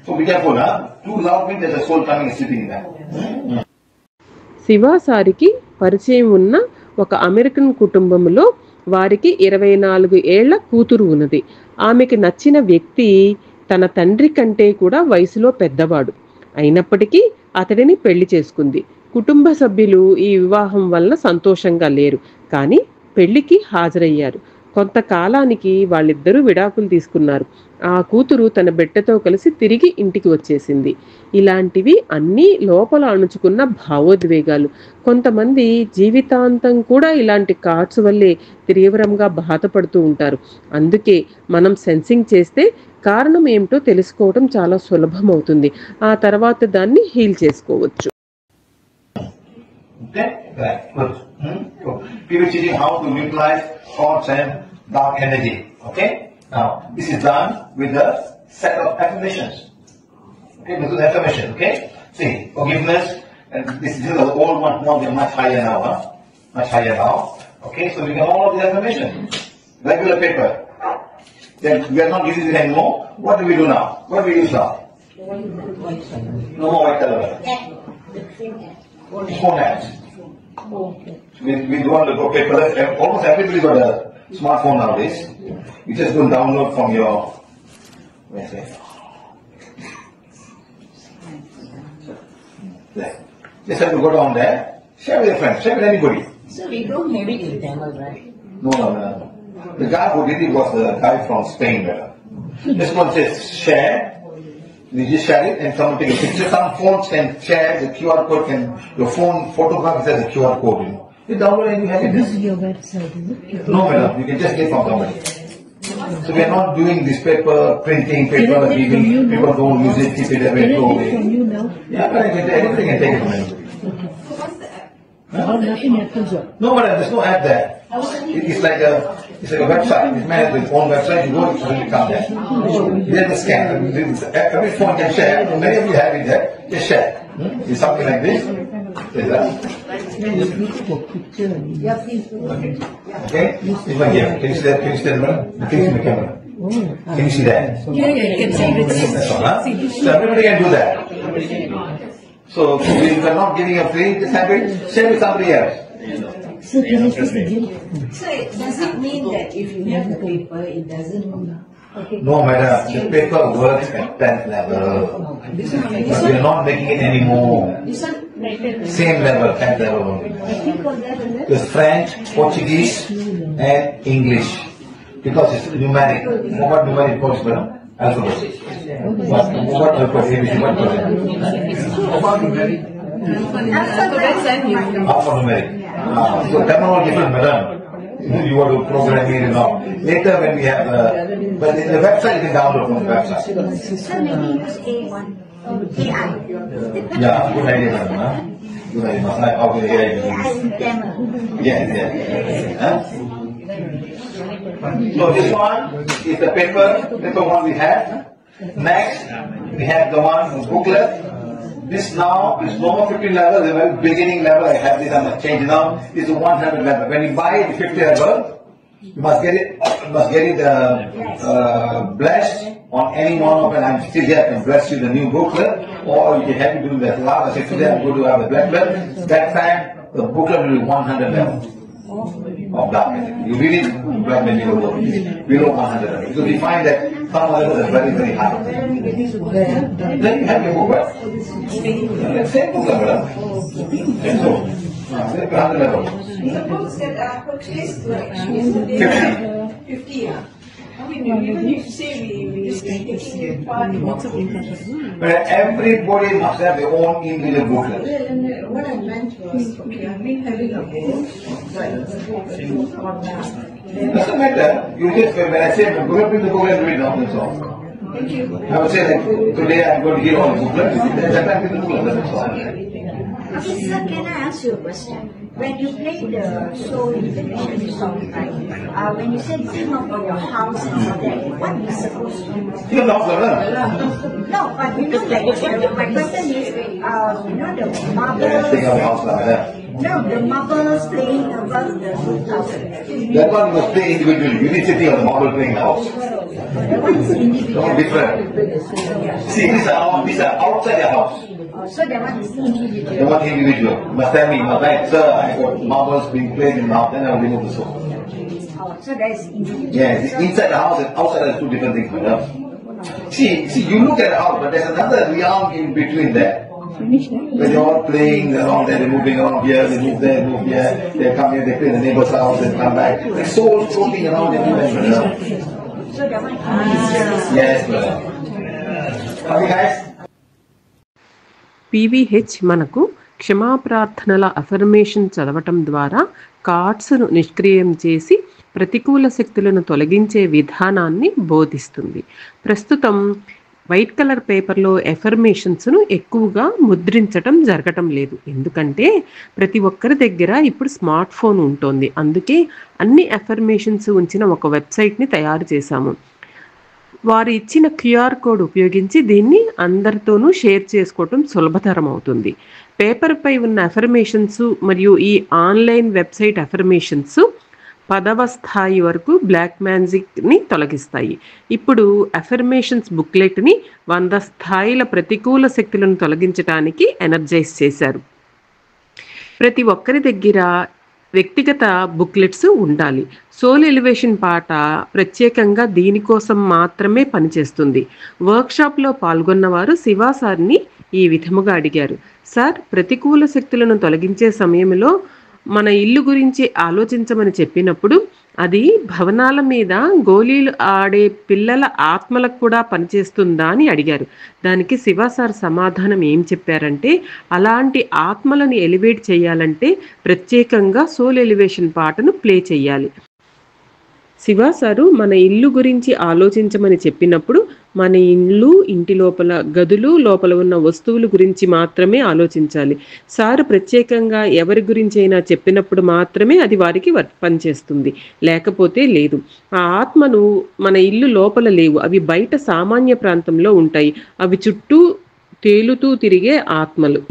So be careful, huh? Too loud means there's a soul coming and sleeping in them. శివాసారికి పరిచయం ఉన్న ఒక American కుటుంబంలో వారికి 24 ఏళ్ల కూతురు ఉన్నది. ఆమెకి నచ్చిన వ్యక్తి తన తండ్రి కంటే కూడా వయసులో పెద్దవాడు. అయినప్పటికీ అతడిని పెళ్లి చేసుకుంది. కుటుంబ సభ్యులు ఈ వివాహం వలన సంతోషంగా లేరు, కానీ పెళ్లికి హాజరయ్యారు. కొంతకాలానికి వాళ్ళిద్దరూ విడాకులు తీసుకున్నారు. ఆ కూతురు తన బిడ్డతో కలిసి తిరిగి ఇంటికి వచ్చేసింది. ఇలాంటివి అన్నీ లోపల అణుచుకున్న భావోద్వేగాలు. కొంతమంది జీవితాంతం కూడా ఇలాంటి కార్డ్స్ వల్లే తీవ్రంగా బాధపడుతూ ఉంటారు. అందుకే మనం సెన్సింగ్ చేస్తే కారణం ఏమిటో తెలుసుకోవడం చాలా సులభమవుతుంది. ఆ తర్వాత దాన్ని హీల్ చేసుకోవచ్చు. Okay? Right. Good. People teaching how to utilize thoughts and dark energy. Okay? Now, this is done with a set of affirmations. Okay? This is affirmation. Okay? See, forgiveness, and this is the old one. Now they're much higher now. Much higher now. Okay? So we get all of the affirmations. regular paper. Then we are not using it anymore. What do we do now? What do we use now? No more white color. Phone apps. We don't want to go paperless. Almost everybody got a smartphone nowadays. You just go and download from your. Where's it? There. Just have to go down there. Share with your friends. Share with anybody. So we don't have it in Tamil, right? No. The guy who did it was the guy from Spain. This one says share. You just share it and someone take a picture. Some phones can share the QR code. Your phone photograph has a QR code. You download and you have it. This is your website, is it? No, madam. You can just get from somebody. So we are not doing this paper printing, paper giving. People don't use it, keep it away, throw away. From you now? Yeah, but everything can take it from anybody. Nothing happens. No, madam. There's no app there. It's like a website. It's managed with its own website. You go, it will come there. There's a scan. Every phone can share. Many of you have it there. Just share. It's something like this. There's that. Okay? It's my game. Can you see that? Can you see that, madam? Can you see the camera? Can you see that? Yeah, you can see it. That's all, huh? So everybody can do that. So if you're not giving a free, just have it. Share with somebody else. So can I just again? So does it mean that if you have the paper, it doesn't? No, madam. The paper works at 10th level. But we are not making it anymore. Same level, 10th level only. There's French, Portuguese, and English. Because it's numeric. What numeric course, madam? Alphabet. What alphabet? ABC, what alphabet? What numeric? Alphanumeric. So terminology different, madam. You want to program it and all. Later when we have but the website you can download from the website. So maybe use A1. AI. Yeah, good idea, madam. Huh? Good idea. How can AI in Tamil. Yeah. Huh? So this one is the paper one we have. Next, we have the one booklet. This now is no more 15 level, the very beginning level. I have this, I must change now. It's a 100 level. When you buy the 50 level, you must get it. Blessed on any one of them. I'm still here. I can bless you the new booklet, or you can have it doing that. Last I said today I'm going to have a booklet. That time the booklet will be 100 level of dark. You read it, black and yellow, below 100 level. Because we find that some levels are very, very high. Then you have your booklet. Same booklet, and so, 100 level. The books that are purchased were actually 50. Yeah. I mean, even if you say we taking part in but everybody must have their own individual booklet. Well, what I meant was, okay, I've been having a book, Doesn't matter. You just, when I say, go up in the booklet and read down, that's all. Thank you. I would say, like, today I'm going to hear all the booklet. That time in the booklet, that's all. Okay, sir, can I ask you a question? When you play the Soul International song, right? When you said sing up on your house and all that, what is supposed to do? You're not learn. No, but you know, like, my question is, you know, the Think of marbles, house like that. no, the marbles playing above the rooftop. That one must play individually. You need to think of the marble playing the house. What is individual? No different. See, these are outside your house. So that one is individual. The one individual. Must tell me, must write, sir, I got marbles being played in the house, then I will remove the soap. Oh, so that is individual. Yes, inside the house and outside are two different things, madam. See, you look at the house, but there's another realm in between there. When they're all playing around there, they're moving around here, they move there, move here, they come here, they play in the neighbor's house, they come back. Like souls floating around everywhere, madam. So that one is Yes, madam. Okay, guys? పీవీహెచ్ మనకు క్షమాప్రార్థనల affirmation చదవటం ద్వారా కార్డ్స్ను నిష్క్రియం చేసి ప్రతికూల శక్తులను తొలగించే విధానాన్ని బోధిస్తుంది. ప్రస్తుతం వైట్ కలర్ పేపర్లో ఎఫర్మేషన్స్ను ఎక్కువగా ముద్రించటం జరగటం లేదు. ఎందుకంటే ప్రతి ఒక్కరి దగ్గర ఇప్పుడు స్మార్ట్ ఫోన్ ఉంటుంది. అందుకే అన్ని ఎఫర్మేషన్స్ ఉంచిన ఒక వెబ్సైట్ని తయారు చేశాము. వారు ఇచ్చిన క్యూఆర్ కోడ్ ఉపయోగించి దీన్ని అందరితోనూ షేర్ చేసుకోవటం సులభతరం అవుతుంది. పేపర్పై ఉన్న అఫర్మేషన్స్ మరియు ఈ ఆన్లైన్ వెబ్సైట్ అఫర్మేషన్స్ 10వ స్థాయి వరకు బ్లాక్ మ్యాజిక్ని తొలగిస్తాయి. ఇప్పుడు అఫర్మేషన్స్ బుక్లెట్ని 100 స్థాయిల ప్రతికూల శక్తులను తొలగించడానికి ఎనర్జైజ్ చేశారు. ప్రతి ఒక్కరి దగ్గర వ్యక్తిగత బుక్లెట్స్ ఉండాలి. సోల్ ఎలివేషన్ పాట ప్రత్యేకంగా దీనికోసం మాత్రమే పనిచేస్తుంది. వర్క్షాప్లో పాల్గొన్నవారు శివ సార్ని ఈ విధముగా అడిగారు. సార్, ప్రతికూల శక్తులను తొలగించే సమయంలో మన ఇల్లు గురించి ఆలోచించమని చెప్పినప్పుడు అది భవనాల మీద గోళీలు ఆడే పిల్లల ఆత్మలకు కూడా పనిచేస్తుందా అని అడిగారు. దానికి శివ సార్ సమాధానం ఏం చెప్పారంటే, అలాంటి ఆత్మలను ఎలివేట్ చేయాలంటే ప్రత్యేకంగా సోల్ ఎలివేషన్ పాటను ప్లే చేయాలి. శివ సారు మన ఇల్లు గురించి ఆలోచించమని చెప్పినప్పుడు మన ఇల్లు, ఇంటి లోపల గదులు, లోపల ఉన్న వస్తువుల గురించి మాత్రమే ఆలోచించాలి. సారు ప్రత్యేకంగా ఎవరి గురించి అయినా చెప్పినప్పుడు మాత్రమే అది వారికి పనిచేస్తుంది, లేకపోతే లేదు. ఆ ఆత్మను మన ఇల్లు లోపల లేవు, అవి బయట సామాన్య ప్రాంతంలో ఉంటాయి. అవి చుట్టూ తేలుతూ తిరిగే ఆత్మలు.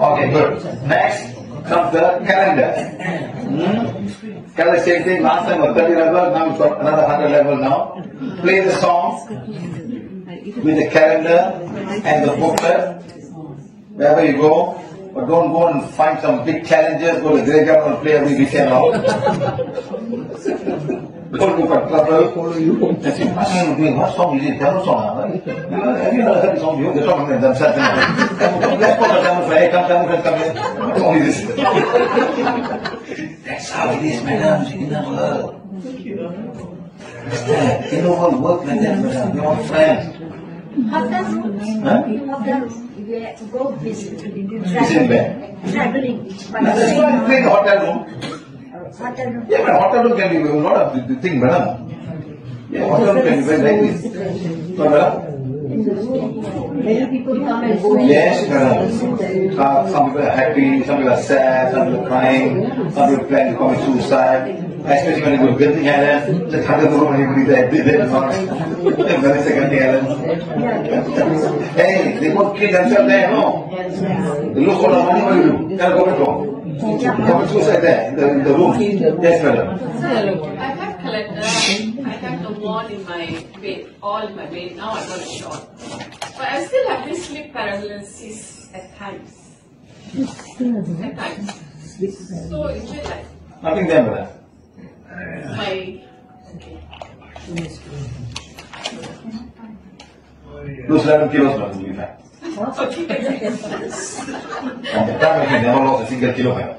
Okay, good. Next comes the calendar. Calendar same thing. Last time was 30 level, now it's got another 100 level now. Play the song with the calendar and the booklet wherever you go. But don't go and find some big challenges, go to the graveyard and play every weekend now. Don't look for trouble. That's it. What song is it? Tamil song, right? Have you never heard the song? They're talking about themselves. Let's put a Tamil friend. Hey, come, Tamil friend, come here. What song is this? That's how it is, madam, in the world. In the world, work like that, madam. You're all friends. Hotel room. Huh? Hotel room. We go visit. Isn't bad. Traveling. That's why I play in the hotel room. Hotel room. Yeah, but hotel room can be a lot of the thing, madam. Yeah, hotel room can be very like this. So, madam? Many people come and go. Yes, madam. Some people are happy, some people are sad, some people are crying, some people plan to commit suicide. Especially when you go to Gandhi Island, just have the room and everybody there, they're not. Very second Island. Hey, they won't kill themselves there, no? They lose all the money, what do you do? Can't go back home. Commit suicide there, in the room. Yes, madam. I have calendar. I have the wall in my bed, all in my bed. Now I got a shot. But I still have this sleep paralysis at times. At times. So it's really like Nothing there, madam. my Lose 11 kilos, madam, you'll be fine. And the time I never lost a single kilo, madam.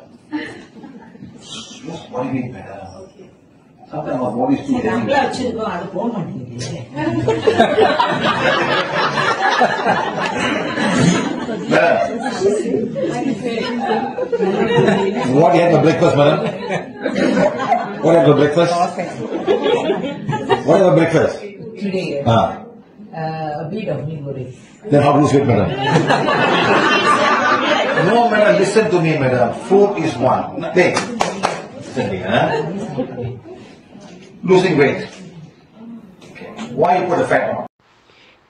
Just what do you mean, madam? Sometimes our body is too heavy. நம்மள வச்சிருக்கோம் அது போக மாட்டேங்குது. Madam, what do you have for breakfast, madam? What do you have for breakfast? What do you have for breakfast? Today, Ah. a bit of nigori. Then how do you sleep, madam? No, madam, listen to me, madam. Food is one. Nothing. Listen to me, huh? Losing weight. Okay. Why you put the fat on?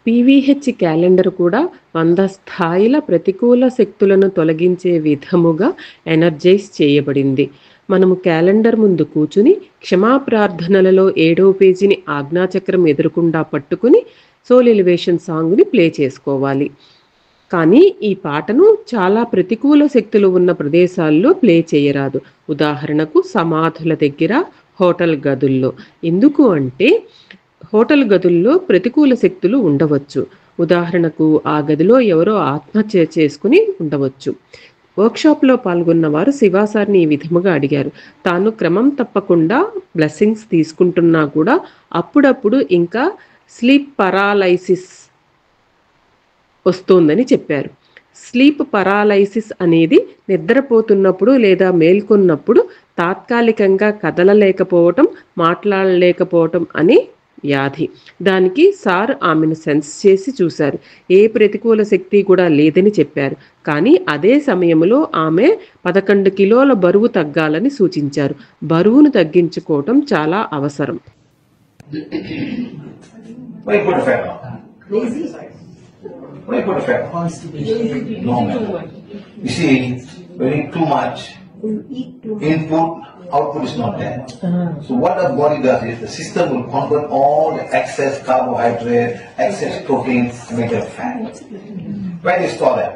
PVH calendar కూడా 100 స్థాయిల ప్రతికూల శక్తులను తొలగించే విధముగా energise చేయబడింది. మనము calendar ముందు కూర్చుని క్షమాప్రార్థనలలో 7వ పేజీని ఆజ్ఞాచక్రం ఎదురుకుండా పట్టుకుని సోల్ ఎలివేషన్ సాంగ్ని ప్లే చేసుకోవాలి. కానీ ఈ పాటను చాలా ప్రతికూల శక్తులు ఉన్న ప్రదేశాల్లో ప్లే చేయరాదు. ఉదాహరణకు సమాధుల దగ్గర, హోటల్ గదుల్లో. ఎందుకు అంటే హోటల్ గదుల్లో ప్రతికూల శక్తులు ఉండవచ్చు. ఉదాహరణకు ఆ గదిలో ఎవరో ఆత్మహత్య చేసుకుని ఉండవచ్చు. వర్క్షాప్లో పాల్గొన్న వారు శివ సార్ని ఈ విధముగా అడిగారు. తాను క్రమం తప్పకుండా బ్లెస్సింగ్స్ తీసుకుంటున్నా కూడా అప్పుడప్పుడు ఇంకా స్లీప్ పరాలైసిస్ వస్తోందని చెప్పారు. స్లీప్ పరాలైసిస్ అనేది నిద్రపోతున్నప్పుడు లేదా మేల్కొన్నప్పుడు తాత్కాలికంగా కదలలేకపోవటం, మాట్లాడలేకపోవటం అనే వ్యాధి. దానికి సార్ ఆమెను సెన్స్ చేసి చూశారు. ఏ ప్రతికూల శక్తి కూడా లేదని చెప్పారు. కానీ అదే సమయంలో ఆమె 11 కిలోల బరువు తగ్గాలని సూచించారు. బరువును తగ్గించుకోవటం చాలా అవసరం. Why you put the fat on? Lazy. Why you put the fat on? Constipation. No, madam. You see, when you eat too much, Input, output is not there. So what the body does is the system will convert all the excess carbohydrate, excess protein, and make it fat. Where do you store that?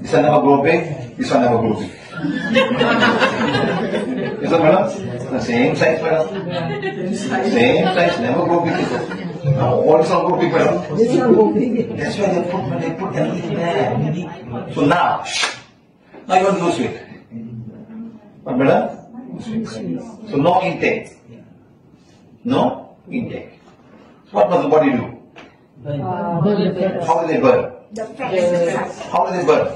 This one never grow big, this one never grow big. Yes, madam? The same size, madam. Same size, never grow big. Now, all this one grow big, madam. This one go big. That's why they put everything there. So now you want to lose weight. What, madam? So no intake. No intake. So what must the body do? How do they burn? The fat. How do they burn?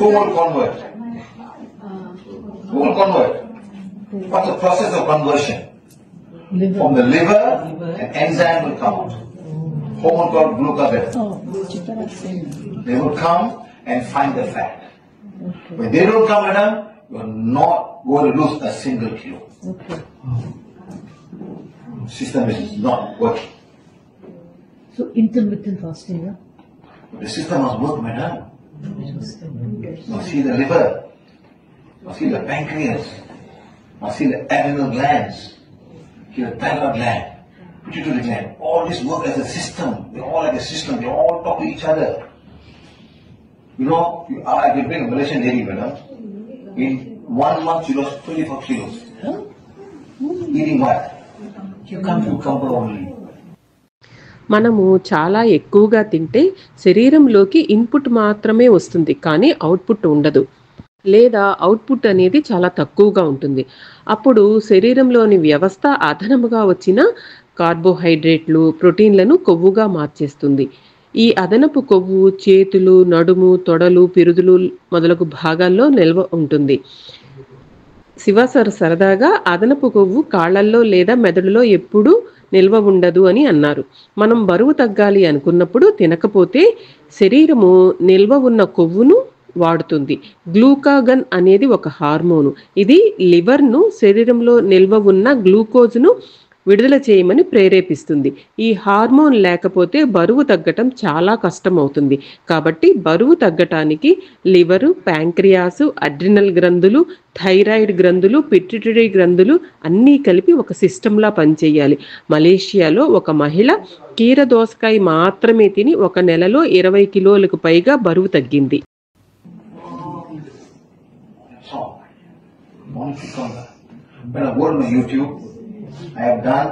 Who will convert? Who will convert? What's the process of conversion? From the liver, an enzyme will come out. Hormone called glucagon. They will come and find the fat. When they don't come, madam, you are not going to lose a single kilo. System is not working. So intermittent fasting, yeah? The system must work, madam. Must see the liver, must see the pancreas, must see the adrenal glands, see the thyroid gland, pituitary gland. All this work as a system. They all like a system. They all talk to each other. You know, I can bring a Malaysian lady, madam. In 1 month, she lost 24 kilos. Eating what? Cucumber only. మనము చాలా ఎక్కువగా తింటే శరీరంలోకి input మాత్రమే వస్తుంది, కానీ output ఉండదు, లేదా అవుట్పుట్ అనేది చాలా తక్కువగా ఉంటుంది. అప్పుడు శరీరంలోని వ్యవస్థ అదనముగా వచ్చిన కార్బోహైడ్రేట్లు, ప్రోటీన్లను కొవ్వుగా మార్చేస్తుంది. ఈ అదనపు కొవ్వు చేతులు, నడుము, తొడలు, పిరుదులు మొదలగు భాగాల్లో నిల్వ ఉంటుంది. శివ సరదాగా అదనపు కొవ్వు కాళ్లల్లో లేదా మెదడులో ఎప్పుడూ నిల్వ ఉండదు అని అన్నారు. మనం బరువు తగ్గాలి అనుకున్నప్పుడు తినకపోతే శరీరము నిల్వ ఉన్న కొవ్వును వాడుతుంది. గ్లూకాగన్ అనేది ఒక హార్మోను. ఇది లివర్ను శరీరంలో నిల్వ ఉన్న గ్లూకోజ్ను విడుదల చేయమని ప్రేరేపిస్తుంది. ఈ హార్మోన్ లేకపోతే బరువు తగ్గటం చాలా కష్టం అవుతుంది. కాబట్టి బరువు తగ్గటానికి లివరు, ప్యాంక్రియాసు, అడ్రినల్ గ్రంథులు, థైరాయిడ్ గ్రంథులు, పిట్యూటరీ గ్రంథులు అన్నీ కలిపి ఒక సిస్టంలా పనిచేయాలి. మలేషియాలో ఒక మహిళ కీరదోసకాయ మాత్రమే తిని 1 నెలలో 20 కిలోలకు పైగా బరువు తగ్గింది. When I go to YouTube, I have done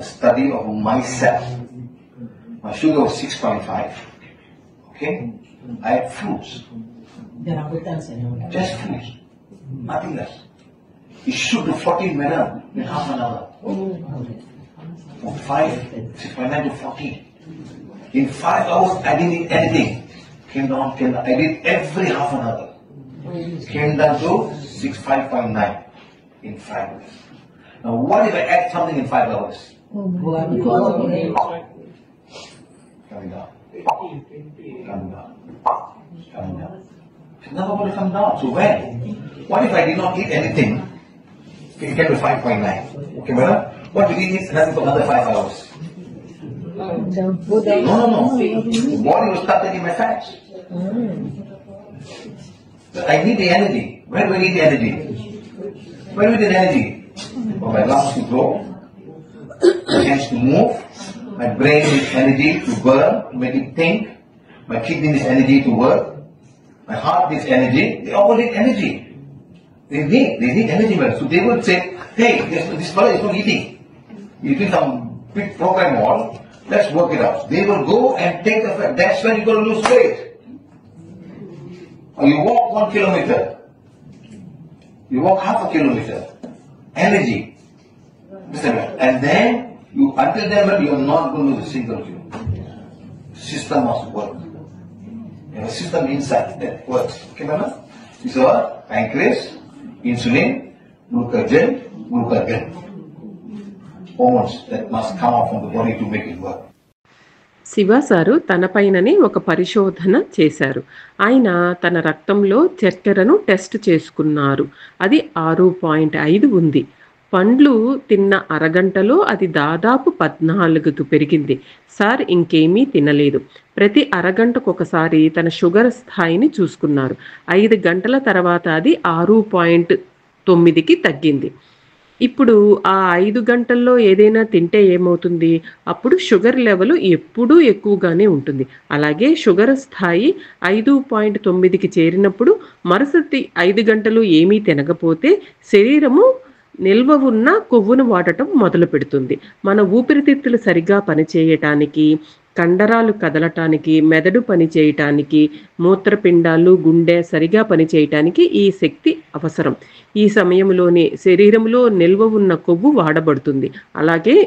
a study of myself. My sugar was 6.5. Okay? I had fruits. Just fruits. Nothing less. It should do 14 minutes in half an hour. From 6.9 to 14. In 5 hours, I didn't eat anything. Came down. I did every half an hour. Came down to 65.9 in 5 hours. Now, what if I add something in 5 hours? Coming down. Coming down. Coming down. It's never going to come down. So when? What if I did not eat anything? It came to 5.9. Okay, brother? What if we eat nothing for another 5 hours? No. The body will start taking my fats. But I need the energy. Where do I need the energy? Where do I need the energy? For my lungs to grow, my hands to move, my brain needs energy to burn, to make it think, my kidney needs energy to work, my heart needs energy. They all need energy. They need energy, man. So they would say, hey, this fellow is not eating. He's doing some big program on, let's work it out. They will go and take the fat. That's when you're going to lose weight. Or you walk 1 kilometer. You walk half a kilometer. Energy. And then, until then, you are not going to lose a single kilo. System must work. You have a system inside that works. Okay, madam? These are pancreas, insulin, glucagon. Hormones that must come out from the body to make it work. Shiva sir తన పైననే ఒక పరిశోధన చేశారు. ఆయన తన రక్తంలో చక్కెరను test చేసుకున్నారు. అది 6.5 ఉంది. పండ్లు తిన్న అరగంటలో అది దాదాపు 14కు పెరిగింది. సార్ ఇంకేమీ తినలేదు. ప్రతి అరగంటకొకసారి తన షుగర్ స్థాయిని చూసుకున్నారు. 5 గంటల తర్వాత అది 6.9కి తగ్గింది. ఇప్పుడు ఆ 5 గంటల్లో ఏదైనా తింటే ఏమవుతుంది? అప్పుడు షుగర్ లెవెల్ ఎప్పుడూ ఎక్కువగానే ఉంటుంది. అలాగే షుగర్ స్థాయి 5.9కి చేరినప్పుడు మరుసటి 5 గంటలు ఏమీ తినకపోతే శరీరము నిల్వ ఉన్న కొవ్వును వాడటం మొదలు పెడుతుంది. మన ఊపిరితిత్తులు సరిగ్గా పనిచేయటానికి, కండరాలు కదలటానికి, మెదడు పనిచేయటానికి, మూత్రపిండాలు, గుండె సరిగా పనిచేయటానికి ఈ శక్తి అవసరం. ఈ సమయంలోనే శరీరంలో నిల్వ ఉన్న కొవ్వు వాడబడుతుంది. అలాగే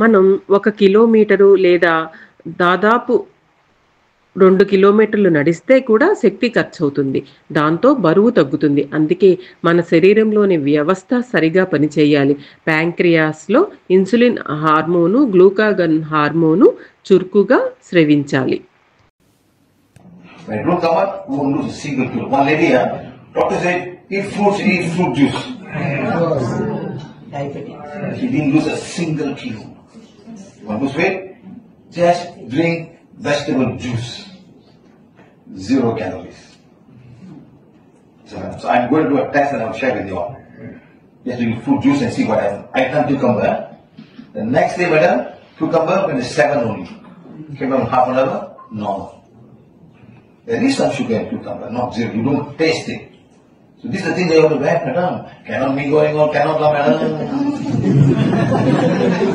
మనం 1 కిలోమీటరు లేదా దాదాపు 2 కిలోమీటర్లు నడిస్తే కూడా శక్తి ఖర్చు అవుతుంది. దాంతో బరువు తగ్గుతుంది. అందుకే మన శరీరంలోని వ్యవస్థ సరిగా పనిచేయాలి. ప్యాంక్రియాస్లో ఇన్సులిన్ హార్మోను, గ్లూకాగన్ హార్మోను చురుకుగా స్రవించాలి. When it come up, we won't lose a single kilo. One lady, doctor said, eat fruits, eat fruit juice. Diabetic. She didn't lose a single kilo. You want to lose weight? Just drink vegetable juice. 0 calories. So I'm going to do a test and I'll share with you all. Just drink fruit juice and see what happens. I done cucumber. The next day, madam, cucumber when it's 7 only. Came down half an hour, normal. There is some sugar in cucumber, not 0. You don't taste it. So this is the thing they have to wear, madam. Cannot be going on, cannot la, madam.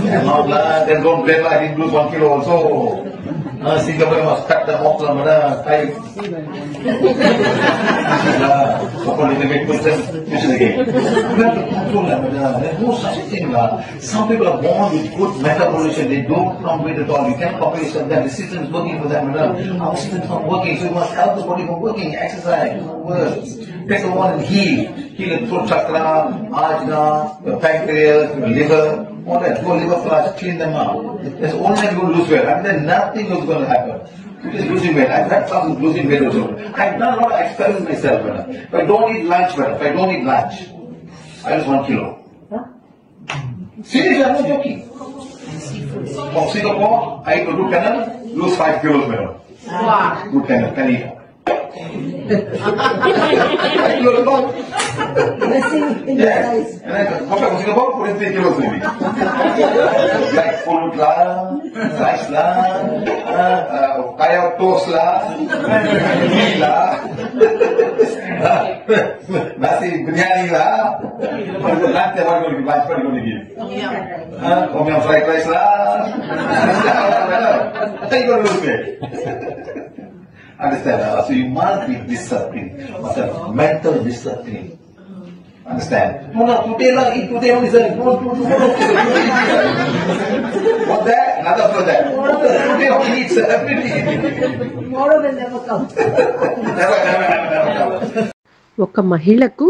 Cannot la, then don't blame I didn't lose 1 kilo also. Singapore must cut them off, madam. Tight. So for the big person, this is the game. You have to control that, madam. There's no such thing. Some people are born with good metabolism. They don't compete at all. You can't copy yourself. The system is working for them, madam. Our system is not working, so you must help the body from working. Exercise, work. Take the one and heal. Heal the throat chakra, ajna, the pancreas, the liver, all that. Go liver flush, clean them out. That's only you're going to lose weight. And then nothing is going to happen. You're just losing weight. I've had some losing weight also. I've done a lot of experiments myself, madam. If I don't eat lunch, madam, if I don't eat lunch, I lose 1 kilo. Seriously, I'm not joking. From Singapore, I go to Canada, lose 5 kilos, madam. Wow. Good Canada, can eat. 5 kilos alone. Blessing in disguise. And I come back from Singapore, put in 3 kilos maybe. Like fruit la, rice la, kaya toast la, meat la, nasi biryani la, lunch what are you going to give? Tom yum fried rice la, then you going to lose weight. Understand? So you must be disciplined, must have mental discipline. Understand? No, today la, eat today only, sir. No, tomorrow. What that? Another for that. Today only eat, sir. Everything. Tomorrow will never come. Never. ఒక మహిళకు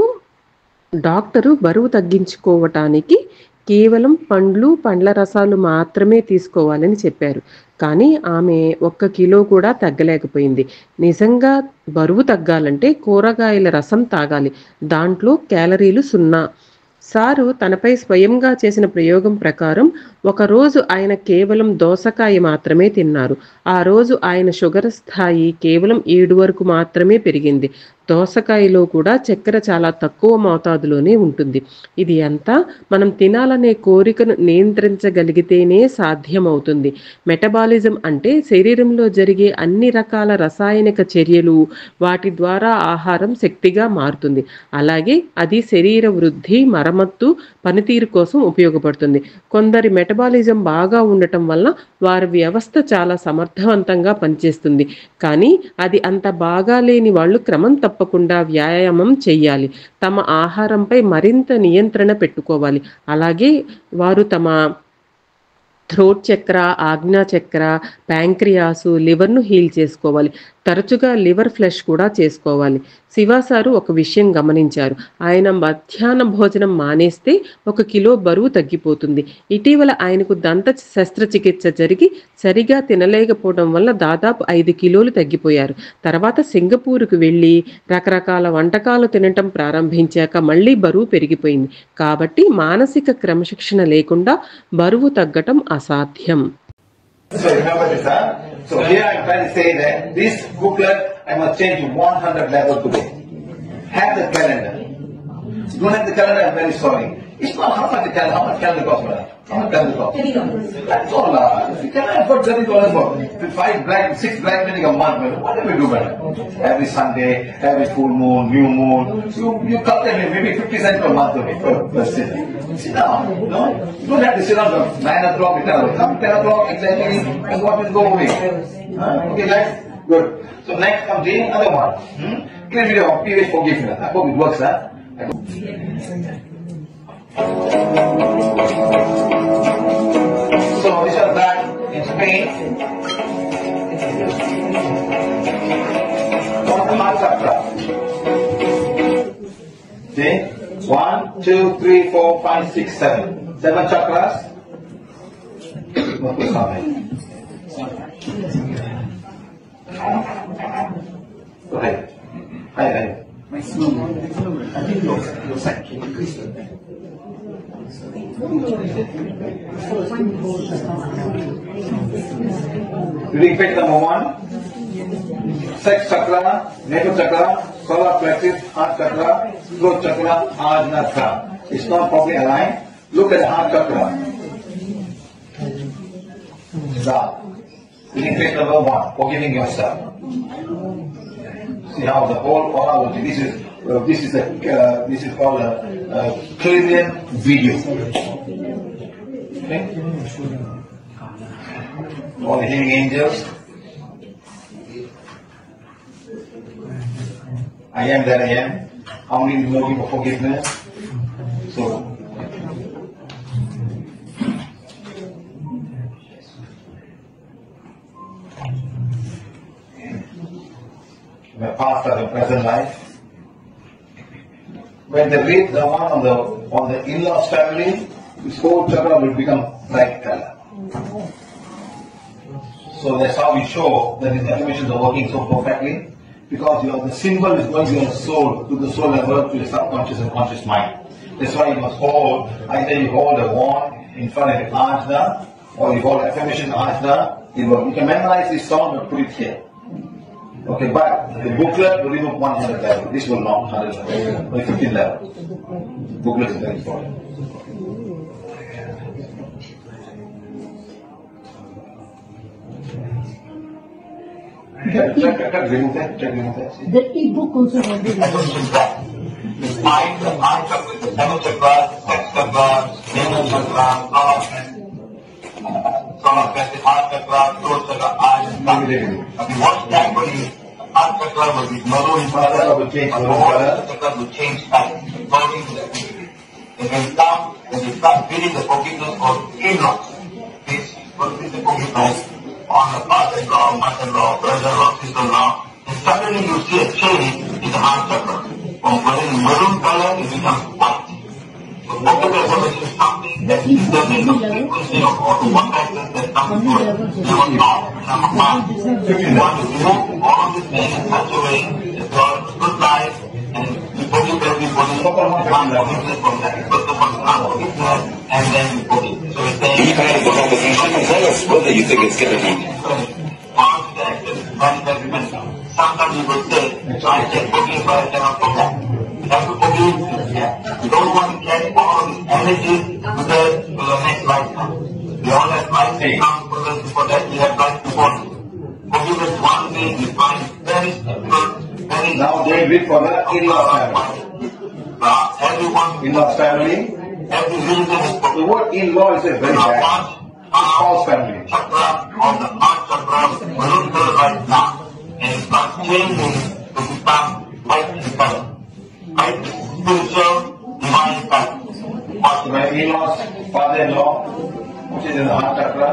doctor బరువు తగ్గించుకోవటానికి కేవలం పండ్ల రసాలు మాత్రమే తీసుకోవాలని చెప్పారు. కానీ ఆమె 1 కిలో కూడా తగ్గలేకపోయింది. నిజంగా బరువు తగ్గాలంటే కూరగాయల రసం తాగాలి. దాంట్లో క్యాలరీలు 0. సారు తనపై స్వయంగా చేసిన ప్రయోగం ప్రకారం ఒకరోజు ఆయన కేవలం దోసకాయ మాత్రమే తిన్నారు. ఆ రోజు ఆయన షుగర్ స్థాయి కేవలం 7 వరకు మాత్రమే పెరిగింది. దోసకాయలో కూడా చక్కెర చాలా తక్కువ మోతాదులోనే ఉంటుంది. ఇది అంతా మనం తినాలనే కోరికను నియంత్రించగలిగితేనే సాధ్యమవుతుంది. మెటబాలిజం అంటే శరీరంలో జరిగే అన్ని రకాల రసాయనిక చర్యలు, వాటి ద్వారా ఆహారం శక్తిగా మారుతుంది. అలాగే అది శరీర వృద్ధి, మరమ్మత్తు, పనితీరు కోసం ఉపయోగపడుతుంది. కొందరి మెటబాలిజం బాగా ఉండటం వల్ల వారి వ్యవస్థ చాలా సమర్థవంతంగా పనిచేస్తుంది. కానీ అది అంత బాగా లేని వాళ్ళు క్రమం తప్పకుండా వ్యాయామం చేయాలి. తమ ఆహారంపై మరింత నియంత్రణ పెట్టుకోవాలి. అలాగే వారు తమ థ్రోట్ చక్ర, ఆజ్ఞా చక్ర, ప్యాంక్రియాసు, లివర్ను హీల్ చేసుకోవాలి. తరచుగా లివర్ ఫ్లష్ కూడా చేసుకోవాలి. శివ సారు ఒక విషయం గమనించారు. ఆయన మధ్యాహ్న భోజనం మానేస్తే 1 కిలో బరువు తగ్గిపోతుంది. ఇటీవల ఆయనకు దంత శస్త్రచికిత్స జరిగి సరిగా తినలేకపోవడం వల్ల దాదాపు 5 కిలోలు తగ్గిపోయారు. తర్వాత సింగపూర్కు వెళ్ళి రకరకాల వంటకాలు తినటం ప్రారంభించాక మళ్ళీ బరువు పెరిగిపోయింది. కాబట్టి మానసిక క్రమశిక్షణ లేకుండా బరువు తగ్గటం అసాధ్యం. So remember this, huh? So here I'm trying to say that this booklet I must change to 100 level today. Have the calendar. Don't have the calendar, I'm very sorry. It's not how much the calendar, how much calendar cost, madam? How much calendar cost? $30. That's all. You cannot afford $30 for 6 blind meeting a month, madam. What do we do, madam? Every Sunday, every full moon, new moon, you calculate maybe 50 cents per month only per sitting. Sit down, no? You don't have to sit down from 9 o'clock to 10 o'clock. Come 10 o'clock exactly, and what will go away. Okay, guys? Good. So next comes the other one. Clear video of previous forgiveness. I hope it works, huh? So these are back in Spain. On the heart chakra. See? 1, 2, 3, 4, 5, 6, 7. 7 chakras. What was coming? Go ahead. Hi. My son, I think your son can increase it. Reading page number 1. Sex chakra, navel chakra, solar plexus, heart chakra, throat chakra, ajna chakra. It's not properly aligned. Look at the heart chakra. Reading page number 1. Forgiving yourself. See how the whole aura will be. This is called a Clarion video. Okay? All the healing angels. I am that I am. How many more people forgiveness? So my past or the present life. When they read the one on the in-laws family, this whole chakra will become bright color. So that's how we show that these affirmations are working so perfectly, because the symbol is going to your soul, to the soul level, to the subconscious and conscious mind. That's why you must hold, either you hold a wand in front of the ajna, or you hold affirmation ajna. You can memorize this song and put it here. Okay, but the booklet will remove 100 level. This will not 100 level, only 15 level. Booklet is very important. Remove that. The e-book also has the Mind, the heart chakra, the seven chakras, sex chakra, navel chakra, solar plexus, heart chakra, throat chakra, ajna chakra. What's that for you? Heart chakra will be maroon color, will change type, according to the activity. When you start feeling the forgiveness of in-laws, this will be the forgiveness on the father-in-law, mother-in-law, brother-in-law, sister-in-law, and suddenly you see a change in the heart chakra. From maroon color, it becomes white. So forgiveness is something that is the frequency of all the one factors that come to it. Number 1, if you want to remove all of these things in such a way that God is good life and you forgive everybody, you can't forgiveness from that. But the one can't forgiveness and then you forgive. So it's saying, you kind of the conversation. Tell us whether you think it's going to be. Sometimes you will say, so I can forgive, but I cannot forget. You have to forgive. You don't want to carry all this energy to the next lifetime. We all have life to come for that we have life before. Forgiveness one thing we find very difficult, very now they read for the in-law family. Everyone in-law family. Every religion is for the word in-law is a very bad. False family. Chakra on the heart chakra will right now. And it's not changing to become white in color. Right? Spiritual, divine color. My in-laws, father-in-law, which is in the heart chakra,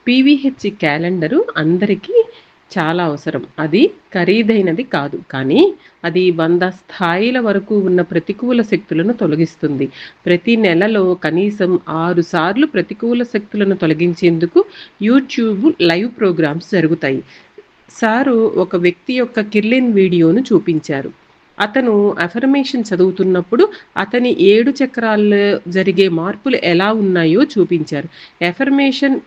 PVH calendar అందరికీ చాలా అవసరం. అది ఖరీదైనది కాదు, కానీ అది 100 స్థాయిల వరకు ఉన్న ప్రతికూల శక్తులను తొలగిస్తుంది. ప్రతి నెలలో కనీసం 6 సార్లు ప్రతికూల శక్తులను తొలగించేందుకు యూట్యూబ్ లైవ్ ప్రోగ్రామ్స్ జరుగుతాయి. సారు ఒక వ్యక్తి యొక్క కిర్లిన్ వీడియోను చూపించారు. అతను అఫర్మేషన్ చదువుతున్నప్పుడు అతని 7 చక్రాల్లో జరిగే మార్పులు ఎలా ఉన్నాయో చూపించారు. అఫర్మేషన్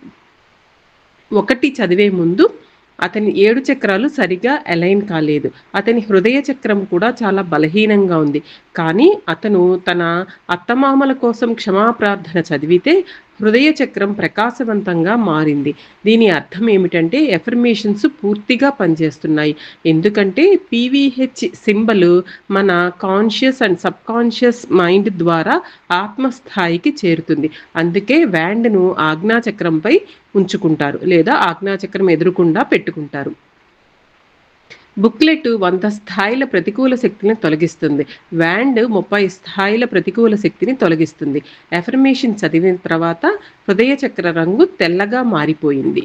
1 చదివే ముందు అతని 7 చక్రాలు సరిగా అలైన్ కాలేదు. అతని హృదయ చక్రం కూడా చాలా బలహీనంగా ఉంది. కానీ అతను తన అత్తమామల కోసం క్షమాప్రార్థన చదివితే హృదయ చక్రం ప్రకాశవంతంగా మారింది. దీని అర్థం ఏమిటంటే ఎఫర్మేషన్స్ పూర్తిగా పనిచేస్తున్నాయి. ఎందుకంటే పీవీహెచ్ సింబల్ మన conscious and sub conscious mind ద్వారా ఆత్మస్థాయికి చేరుతుంది. అందుకే వ్యాండ్ను ఆజ్ఞాచక్రంపై ఉంచుకుంటారు లేదా ఆజ్ఞాచక్రం ఎదురుకుండా పెట్టుకుంటారు. బుక్లెట్ 100 స్థాయిల ప్రతికూల శక్తిని తొలగిస్తుంది. వ్యాండ్ 30 స్థాయిల ప్రతికూల శక్తిని తొలగిస్తుంది. ఎఫర్మేషన్ చదివిన తర్వాత హృదయ చక్ర రంగు తెల్లగా మారిపోయింది.